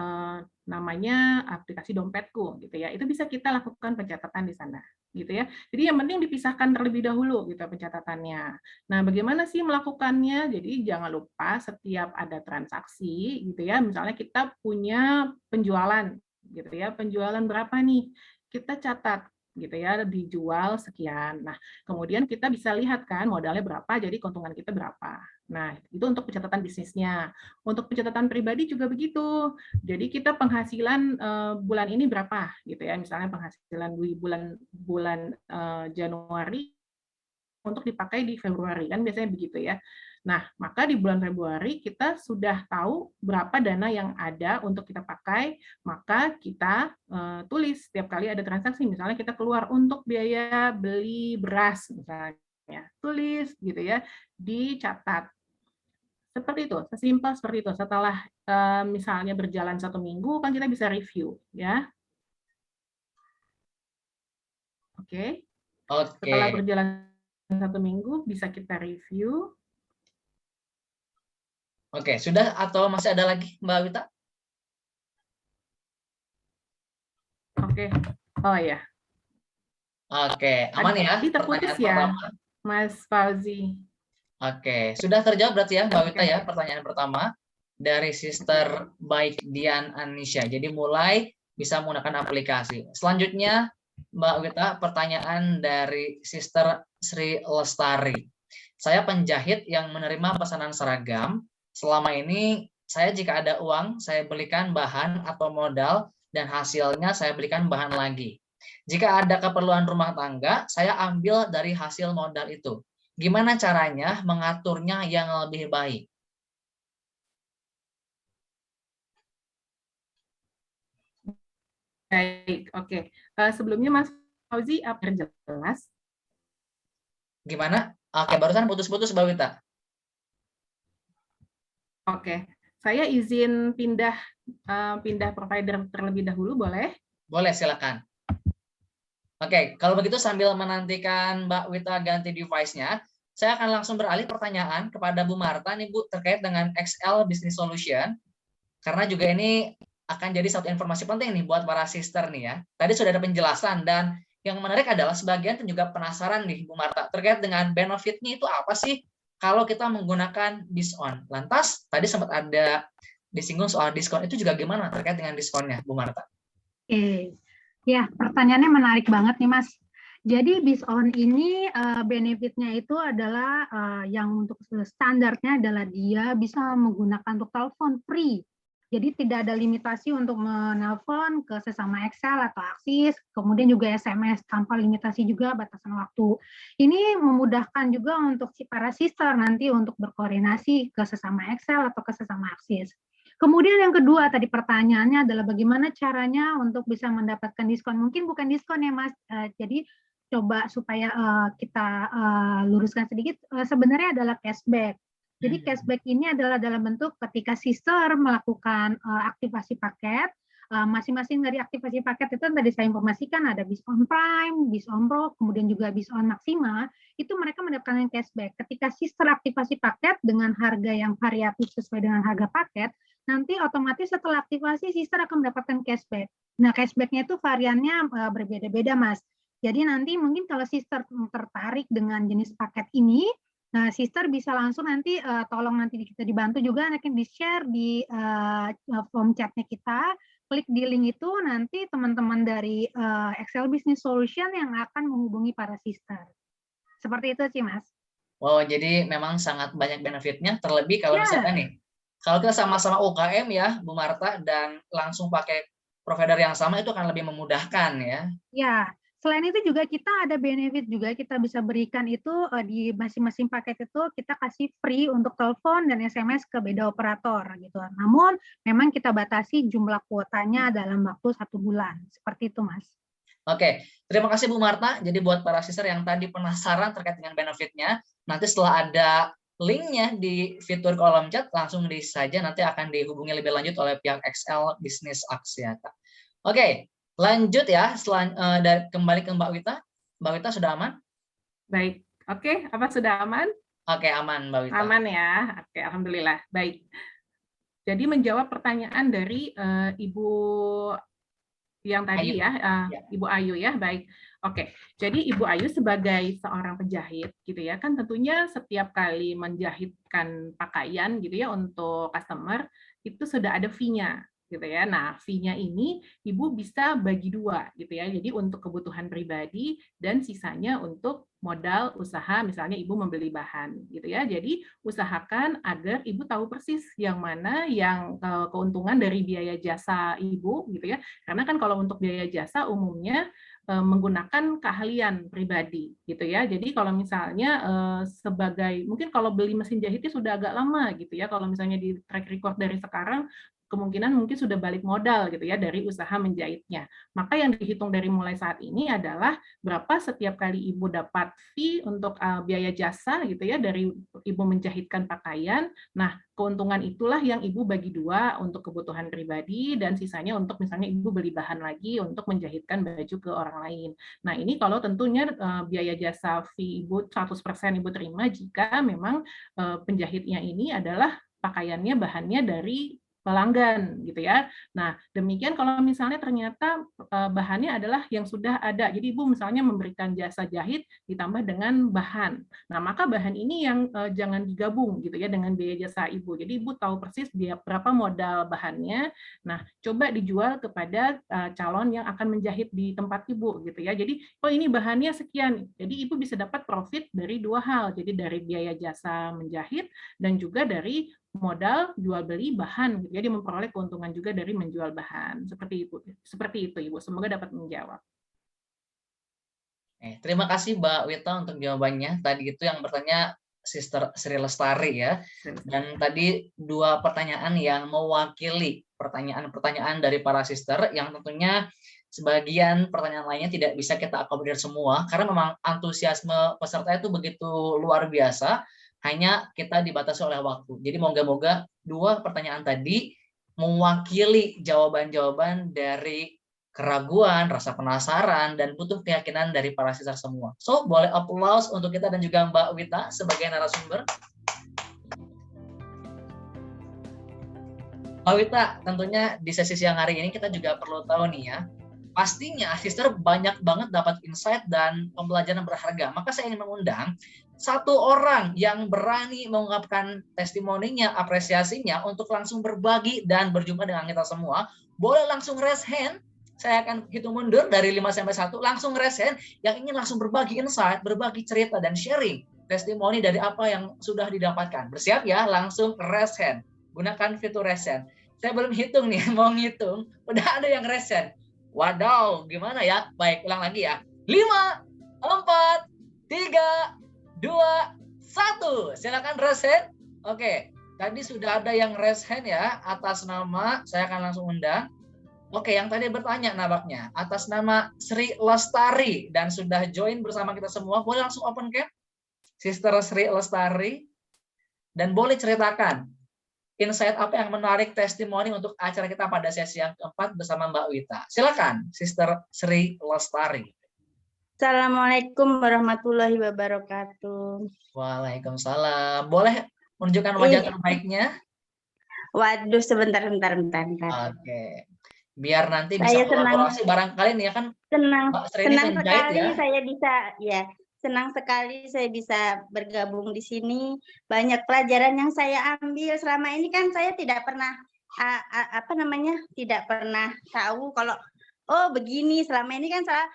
namanya aplikasi Dompetku gitu ya. Itu bisa kita lakukan pencatatan di sana gitu ya. Jadi yang penting dipisahkan terlebih dahulu gitu pencatatannya. Nah, bagaimana sih melakukannya? Jadi jangan lupa setiap ada transaksi gitu ya, misalnya kita punya penjualan gitu ya, penjualan berapa nih? Kita catat gitu ya, dijual sekian. Nah, kemudian kita bisa lihat kan modalnya berapa, jadi keuntungan kita berapa. Nah, itu untuk pencatatan bisnisnya. Untuk pencatatan pribadi juga begitu. Jadi kita penghasilan bulan ini berapa gitu ya, misalnya penghasilan di bulan Januari untuk dipakai di Februari, kan biasanya begitu ya. Nah, maka di bulan Februari kita sudah tahu berapa dana yang ada untuk kita pakai, maka kita tulis setiap kali ada transaksi, misalnya kita keluar untuk biaya beli beras misalnya, tulis gitu ya, dicatat. Seperti itu, sesimpel seperti itu. Setelah misalnya berjalan 1 minggu, kan kita bisa review ya. Oke. Setelah berjalan 1 minggu bisa kita review. Oke, sudah atau masih ada lagi Mbak Wita? Oke. Oh ya. Oke, aman ya? Tadi terputus ya, Mas Fauzi. Oke, sudah terjawab berarti ya Mbak Wita ya pertanyaan pertama. dari Sister baik Dian Anisha. Jadi mulai bisa menggunakan aplikasi. Selanjutnya Mbak Wita, pertanyaan dari Sister Sri Lestari. Saya penjahit yang menerima pesanan seragam. Selama ini saya jika ada uang, saya belikan bahan atau modal dan hasilnya saya belikan bahan lagi. Jika ada keperluan rumah tangga, saya ambil dari hasil modal itu. Gimana caranya mengaturnya yang lebih baik? Baik, oke. Sebelumnya Mas Fauzi, apa jelas? Gimana? Oke, barusan putus-putus Mbak Wita. Oke, saya izin pindah provider terlebih dahulu, boleh? Boleh, silakan. Oke, kalau begitu sambil menantikan Mbak Wita ganti device-nya, saya akan langsung beralih pertanyaan kepada Bu Marta nih Bu, terkait dengan XL Business Solution. Karena juga ini akan jadi satu informasi penting nih buat para sister nih ya. Tadi sudah ada penjelasan dan yang menarik adalah sebagian juga penasaran nih Bu Marta terkait dengan benefitnya itu apa sih kalau kita menggunakan diskon. Lantas tadi sempat ada disinggung soal diskon, itu juga gimana terkait dengan diskonnya Bu Marta? Oke, ya pertanyaannya menarik banget nih Mas. Jadi BizOn ini benefitnya itu adalah yang untuk standarnya adalah dia bisa menggunakan untuk telepon free. Jadi tidak ada limitasi untuk menelpon ke sesama Excel atau Axis, kemudian juga SMS tanpa limitasi juga batasan waktu. Ini memudahkan juga untuk para sister nanti untuk berkoordinasi ke sesama Excel atau ke sesama Axis. Kemudian yang kedua tadi pertanyaannya adalah bagaimana caranya untuk bisa mendapatkan diskon. Mungkin bukan diskon ya Mas, jadi coba supaya kita luruskan sedikit, sebenarnya adalah cashback. Jadi cashback ini adalah dalam bentuk ketika sister melakukan aktivasi paket, masing-masing dari aktivasi paket itu tadi saya informasikan ada BizOn Prime, BizOn Pro, kemudian juga BizOn Maxima, itu mereka mendapatkan cashback. Ketika sister aktivasi paket dengan harga yang variatif sesuai dengan harga paket, nanti otomatis setelah aktivasi sister akan mendapatkan cashback. Nah, cashback-nya itu variannya berbeda-beda, Mas. Jadi nanti mungkin kalau sister tertarik dengan jenis paket ini, nah, sister bisa langsung nanti tolong nanti kita dibantu juga nanti di-share di form chatnya kita, klik di link itu nanti teman-teman dari Excel Business Solution yang akan menghubungi para sister. Seperti itu sih, Mas. Oh, jadi memang sangat banyak benefitnya, terlebih kalau misalnya nih, kalau kita sama-sama UKM ya, Bu Marta, dan langsung pakai provider yang sama itu akan lebih memudahkan ya. Ya. Selain itu juga kita ada benefit juga kita bisa berikan itu di masing-masing paket itu kita kasih free untuk telepon dan SMS ke beda operator gitu. Namun memang kita batasi jumlah kuotanya dalam waktu 1 bulan. Seperti itu, Mas. Oke, terima kasih Bu Marta. Jadi buat para sister yang tadi penasaran terkait dengan benefitnya, nanti setelah ada linknya di fitur kolom chat, langsung diisi saja, nanti akan dihubungi lebih lanjut oleh pihak XL Business Axiata. Oke. Lanjut ya, kembali ke Mbak Wita. Mbak Wita sudah aman? Baik, oke. Apa sudah aman? Oke, aman Mbak Wita. Aman ya, oke, alhamdulillah. Baik. Jadi menjawab pertanyaan dari Ibu yang tadi Ayu. Ibu Ayu ya, baik. Oke, jadi Ibu Ayu sebagai seorang penjahit gitu ya, kan tentunya setiap kali menjahitkan pakaian gitu ya untuk customer itu sudah ada fee-nya. Gitu ya. Nah, fee-nya ini Ibu bisa bagi 2 gitu ya. Jadi untuk kebutuhan pribadi dan sisanya untuk modal usaha, misalnya Ibu membeli bahan gitu ya. Jadi usahakan agar Ibu tahu persis yang mana yang keuntungan dari biaya jasa Ibu gitu ya. Karena kan kalau untuk biaya jasa umumnya menggunakan keahlian pribadi gitu ya. Jadi kalau misalnya sebagai mungkin kalau beli mesin jahitnya sudah agak lama gitu ya. Kalau misalnya di track record dari sekarang kemungkinan mungkin sudah balik modal gitu ya dari usaha menjahitnya. Maka yang dihitung dari mulai saat ini adalah berapa setiap kali Ibu dapat fee untuk biaya jasa gitu ya dari Ibu menjahitkan pakaian. Nah, keuntungan itulah yang Ibu bagi 2 untuk kebutuhan pribadi dan sisanya untuk misalnya Ibu beli bahan lagi untuk menjahitkan baju ke orang lain. Nah, ini kalau tentunya biaya jasa fee Ibu 100% Ibu terima jika memang penjahitnya ini adalah pakaiannya bahannya dari pelanggan gitu ya. Nah, demikian kalau misalnya ternyata bahannya adalah yang sudah ada. Jadi Ibu misalnya memberikan jasa jahit ditambah dengan bahan. Nah, maka bahan ini yang jangan digabung gitu ya dengan biaya jasa Ibu. Jadi Ibu tahu persis berapa modal bahannya. Nah, coba dijual kepada calon yang akan menjahit di tempat Ibu gitu ya. Jadi, oh ini bahannya sekian. Jadi Ibu bisa dapat profit dari dua hal. Jadi dari biaya jasa menjahit dan juga dari modal jual beli bahan, jadi memperoleh keuntungan juga dari menjual bahan. Seperti itu Ibu. Semoga dapat menjawab. Terima kasih Mbak Wita untuk jawabannya. Tadi itu yang bertanya Sister Sri Lestari ya. Dan tadi dua pertanyaan yang mewakili pertanyaan-pertanyaan dari para sister yang tentunya sebagian pertanyaan lainnya tidak bisa kita akomodir semua karena memang antusiasme peserta itu begitu luar biasa. Hanya kita dibatasi oleh waktu. Jadi moga-moga dua pertanyaan tadi mewakili jawaban-jawaban dari keraguan, rasa penasaran, dan butuh keyakinan dari para siswa semua. So, boleh applause untuk kita dan juga Mbak Wita sebagai narasumber. Mbak Wita, tentunya di sesi siang hari ini kita juga perlu tahu nih ya, pastinya sister banyak banget dapat insight dan pembelajaran berharga. Maka saya ingin mengundang satu orang yang berani mengungkapkan testimoninya, apresiasinya untuk langsung berbagi dan berjumpa dengan kita semua. Boleh langsung raise hand. Saya akan hitung mundur dari 5 sampai 1. Langsung raise hand yang ingin langsung berbagi insight, berbagi cerita dan sharing testimoni dari apa yang sudah didapatkan. Bersiap ya, langsung raise hand. Gunakan fitur raise hand. Saya belum hitung nih, mau ngitung. Udah ada yang raise hand. Wadaw, gimana ya? Baik, ulang lagi ya. 5, 4, 3, 2, 1. Silakan raise hand. Oke, tadi sudah ada yang raise hand ya. Atas nama, saya akan langsung undang. Oke, yang tadi bertanya nampaknya. Atas nama Sri Lestari dan sudah join bersama kita semua. Boleh langsung open cam? Sister Sri Lestari. Dan boleh ceritakan insight apa yang menarik testimoni untuk acara kita pada sesi yang keempat bersama Mbak Wita. Silakan, Sister Sri Lestari. Assalamualaikum warahmatullahi wabarakatuh. Waalaikumsalam. Boleh menunjukkan wajah terbaiknya? Waduh, sebentar. Oke. Biar nanti Saya bisa kolaborasi barangkali nih ya kan. Senang sekali ya. saya bisa senang sekali saya bisa bergabung di sini. Banyak pelajaran yang saya ambil selama ini kan saya tidak pernah tidak pernah tahu kalau oh begini. Selama ini kan saya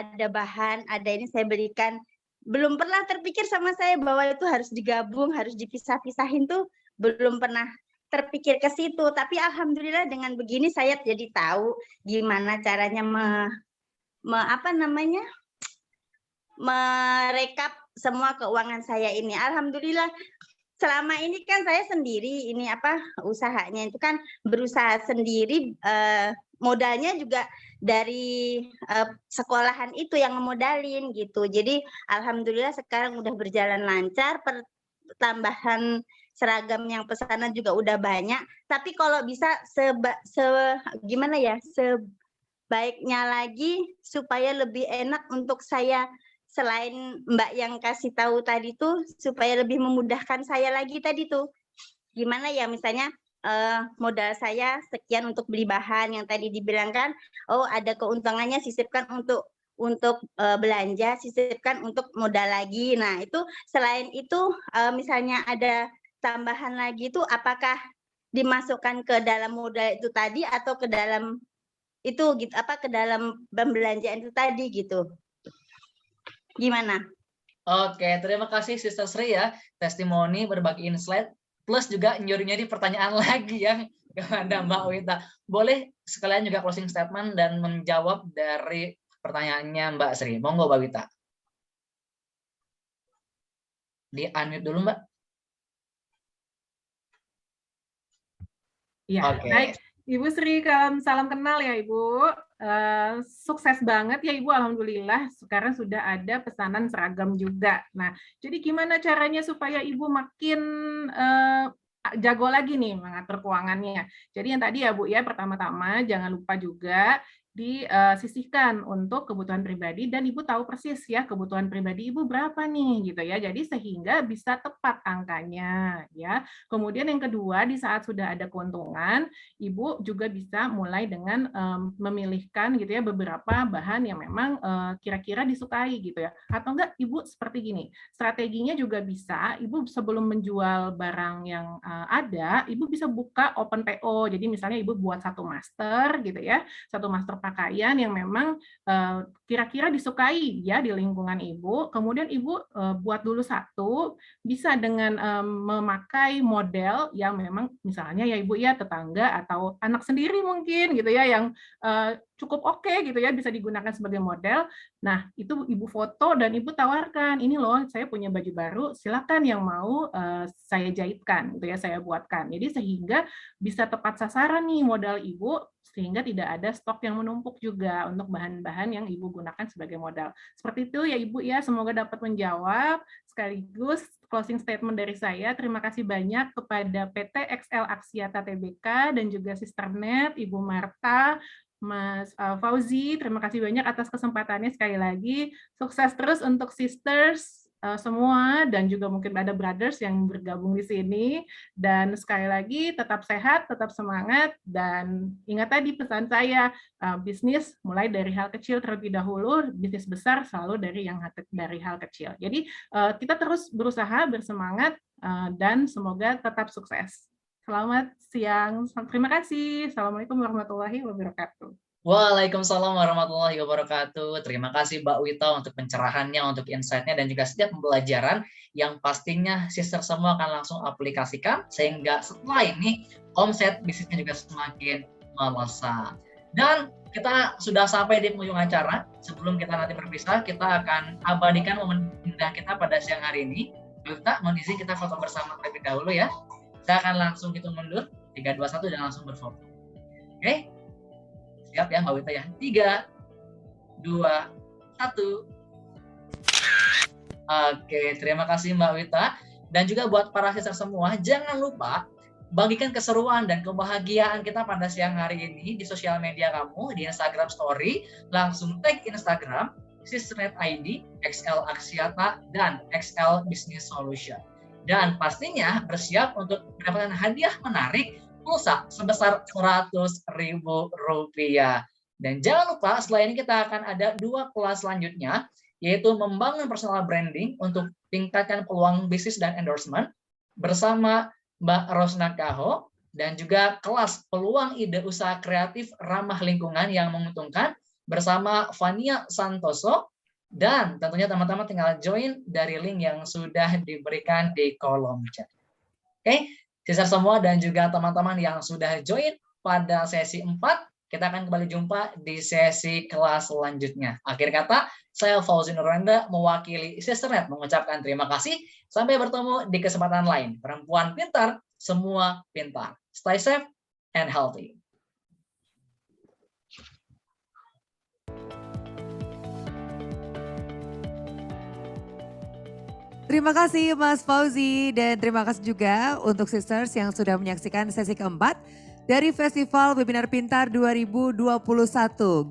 ada bahan, ada ini saya belikan. Belum pernah terpikir sama saya bahwa itu harus digabung, harus dipisah-pisahin tuh belum pernah terpikir ke situ. Tapi alhamdulillah dengan begini saya jadi tahu gimana caranya merekap semua keuangan saya ini. Alhamdulillah selama ini kan saya sendiri ini usahanya itu kan berusaha sendiri, modalnya juga dari sekolahan itu yang ngemodalin gitu. Jadi alhamdulillah sekarang udah berjalan lancar, pertambahan seragam yang pesanan juga udah banyak. Tapi kalau bisa sebaiknya lagi supaya lebih enak untuk saya, selain Mbak yang kasih tahu tadi tuh supaya lebih memudahkan saya lagi tadi tuh. Gimana ya misalnya modal saya sekian untuk beli bahan yang tadi dibilangkan, oh ada keuntungannya sisipkan untuk belanja, sisipkan untuk modal lagi. Nah, itu selain itu misalnya ada tambahan lagi itu apakah dimasukkan ke dalam modal itu tadi atau ke dalam itu gitu ke dalam pembelanjaan itu tadi gitu. Gimana? Oke, terima kasih Sister Sri ya, testimoni berbagi insight plus juga nyuri-nyuri pertanyaan lagi yang kepada Mbak Wita. Boleh sekalian juga closing statement dan menjawab dari pertanyaannya Mbak Sri. Monggo Mbak Wita. Di unmute dulu Mbak. Ya, baik. Ibu Sri, salam kenal ya Ibu. Sukses banget ya Ibu, alhamdulillah. Sekarang sudah ada pesanan seragam juga. Nah, jadi gimana caranya supaya Ibu makin jago lagi nih mengatur keuangannya. Jadi yang tadi ya Bu ya, pertama-tama jangan lupa juga disisihkan untuk kebutuhan pribadi dan Ibu tahu persis ya kebutuhan pribadi Ibu berapa nih gitu ya. Jadi sehingga bisa tepat angkanya ya. Kemudian yang kedua, di saat sudah ada keuntungan, Ibu juga bisa mulai dengan memilihkan gitu ya beberapa bahan yang memang kira-kira disukai gitu ya. Atau enggak Ibu seperti gini, strateginya juga bisa Ibu sebelum menjual barang yang ada, Ibu bisa buka open PO. Jadi misalnya Ibu buat satu master gitu ya, satu master pakaian yang memang kira-kira disukai ya di lingkungan Ibu. Kemudian Ibu buat dulu satu, bisa dengan memakai model yang memang misalnya ya Ibu ya tetangga atau anak sendiri mungkin gitu ya yang cukup oke gitu ya bisa digunakan sebagai model. Nah, itu Ibu foto dan Ibu tawarkan, ini loh saya punya baju baru, silakan yang mau saya jahitkan gitu ya, saya buatkan. Jadi sehingga bisa tepat sasaran nih modal Ibu sehingga tidak ada stok yang menumpuk juga untuk bahan-bahan yang Ibu gunakan sebagai modal. Seperti itu ya Ibu ya, semoga dapat menjawab. Sekaligus closing statement dari saya, terima kasih banyak kepada PT XL Aksiata Tbk dan juga Sisternet, Ibu Marta, Mas Fauzi, terima kasih banyak atas kesempatannya sekali lagi. Sukses terus untuk sisters semua dan juga mungkin ada brothers yang bergabung di sini. Dan sekali lagi tetap sehat, tetap semangat dan ingat tadi pesan saya, bisnis mulai dari hal kecil terlebih dahulu, bisnis besar selalu dari hal kecil. Jadi kita terus berusaha, bersemangat dan semoga tetap sukses. Selamat siang, terima kasih. Assalamualaikum warahmatullahi wabarakatuh. Waalaikumsalam warahmatullahi wabarakatuh. Terima kasih Mbak Wita untuk pencerahannya, untuk insight-nya, dan juga setiap pembelajaran yang pastinya sister semua akan langsung aplikasikan, sehingga setelah ini omset bisnisnya juga semakin melesat. Dan kita sudah sampai di penghujung acara. Sebelum kita nanti berpisah, kita akan abadikan momen indah kita pada siang hari ini. Mbak, mohon izin kita foto bersama terlebih dahulu ya. Saya akan langsung hitung mundur, 3, 2, 1, dan langsung berfoto. Oke? Siap ya Mbak Wita ya? 3, 2, 1. Oke, terima kasih Mbak Wita. Dan juga buat para sister semua, jangan lupa bagikan keseruan dan kebahagiaan kita pada siang hari ini di sosial media kamu, di Instagram Story. Langsung tag Instagram, Sisternet ID, XL Aksiata, dan XL Business Solution. Dan pastinya bersiap untuk mendapatkan hadiah menarik pulsa sebesar Rp100.000. Dan jangan lupa setelah ini kita akan ada 2 kelas selanjutnya, yaitu membangun personal branding untuk tingkatkan peluang bisnis dan endorsement bersama Mbak Rosna Kaho, dan juga kelas peluang ide usaha kreatif ramah lingkungan yang menguntungkan bersama Fania Santoso. Dan tentunya teman-teman tinggal join dari link yang sudah diberikan di kolom chat. Oke, sister semua dan juga teman-teman yang sudah join pada sesi 4, kita akan kembali jumpa di sesi kelas selanjutnya. Akhir kata, saya Fauzi Nurenda mewakili Sisternet mengucapkan terima kasih. Sampai bertemu di kesempatan lain. Perempuan pintar, semua pintar. Stay safe and healthy. Terima kasih Mas Fauzi dan terima kasih juga untuk sisters yang sudah menyaksikan sesi keempat dari Festival Webinar Pintar 2021.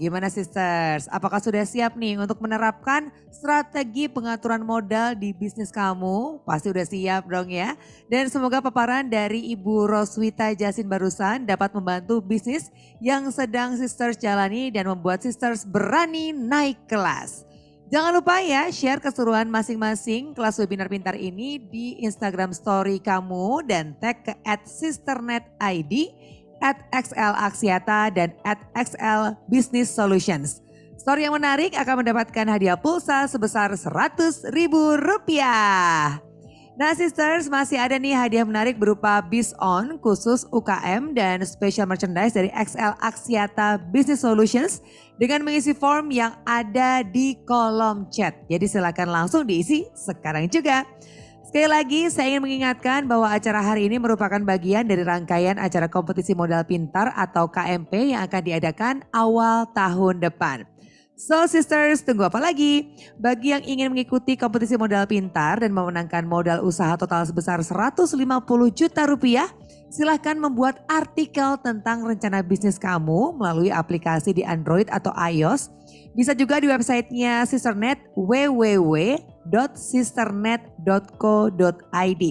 Gimana sisters? Apakah sudah siap nih untuk menerapkan strategi pengaturan modal di bisnis kamu? Pasti udah siap dong ya. Dan semoga paparan dari Ibu Roswita Jasin barusan dapat membantu bisnis yang sedang sisters jalani dan membuat sisters berani naik kelas. Jangan lupa ya share keseruan masing-masing kelas webinar pintar ini di Instagram story kamu dan tag ke @sisternetid, @XLAksiata dan @XLBusinessSolutions. Story yang menarik akan mendapatkan hadiah pulsa sebesar Rp100.000. Nah sisters, masih ada nih hadiah menarik berupa Biz On khusus UKM dan special merchandise dari XL Aksiata Business Solutions dengan mengisi form yang ada di kolom chat. Jadi silakan langsung diisi sekarang juga. Sekali lagi saya ingin mengingatkan bahwa acara hari ini merupakan bagian dari rangkaian acara kompetisi modal pintar atau KMP yang akan diadakan awal tahun depan. So sisters, tunggu apa lagi? Bagi yang ingin mengikuti kompetisi modal pintar dan memenangkan modal usaha total sebesar Rp150 juta, silahkan membuat artikel tentang rencana bisnis kamu melalui aplikasi di Android atau iOS. Bisa juga di websitenya Sisternet www.sisternet.co.id.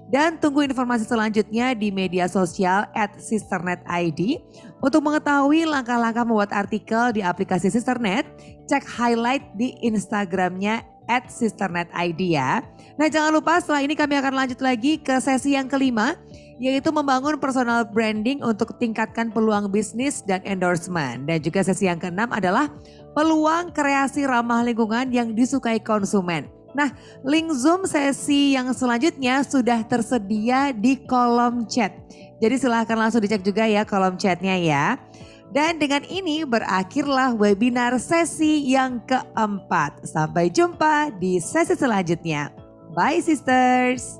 Dan tunggu informasi selanjutnya di media sosial @sisternetid. Untuk mengetahui langkah-langkah membuat artikel di aplikasi Sisternet, cek highlight di Instagramnya @sisternetid ya. Nah jangan lupa setelah ini kami akan lanjut lagi ke sesi yang kelima, yaitu membangun personal branding untuk tingkatkan peluang bisnis dan endorsement. Dan juga sesi yang keenam adalah peluang kreasi ramah lingkungan yang disukai konsumen. Nah, link Zoom sesi yang selanjutnya sudah tersedia di kolom chat. Jadi silahkan langsung dicek juga ya kolom chatnya ya. Dan dengan ini berakhirlah webinar sesi yang keempat. Sampai jumpa di sesi selanjutnya. Bye sisters.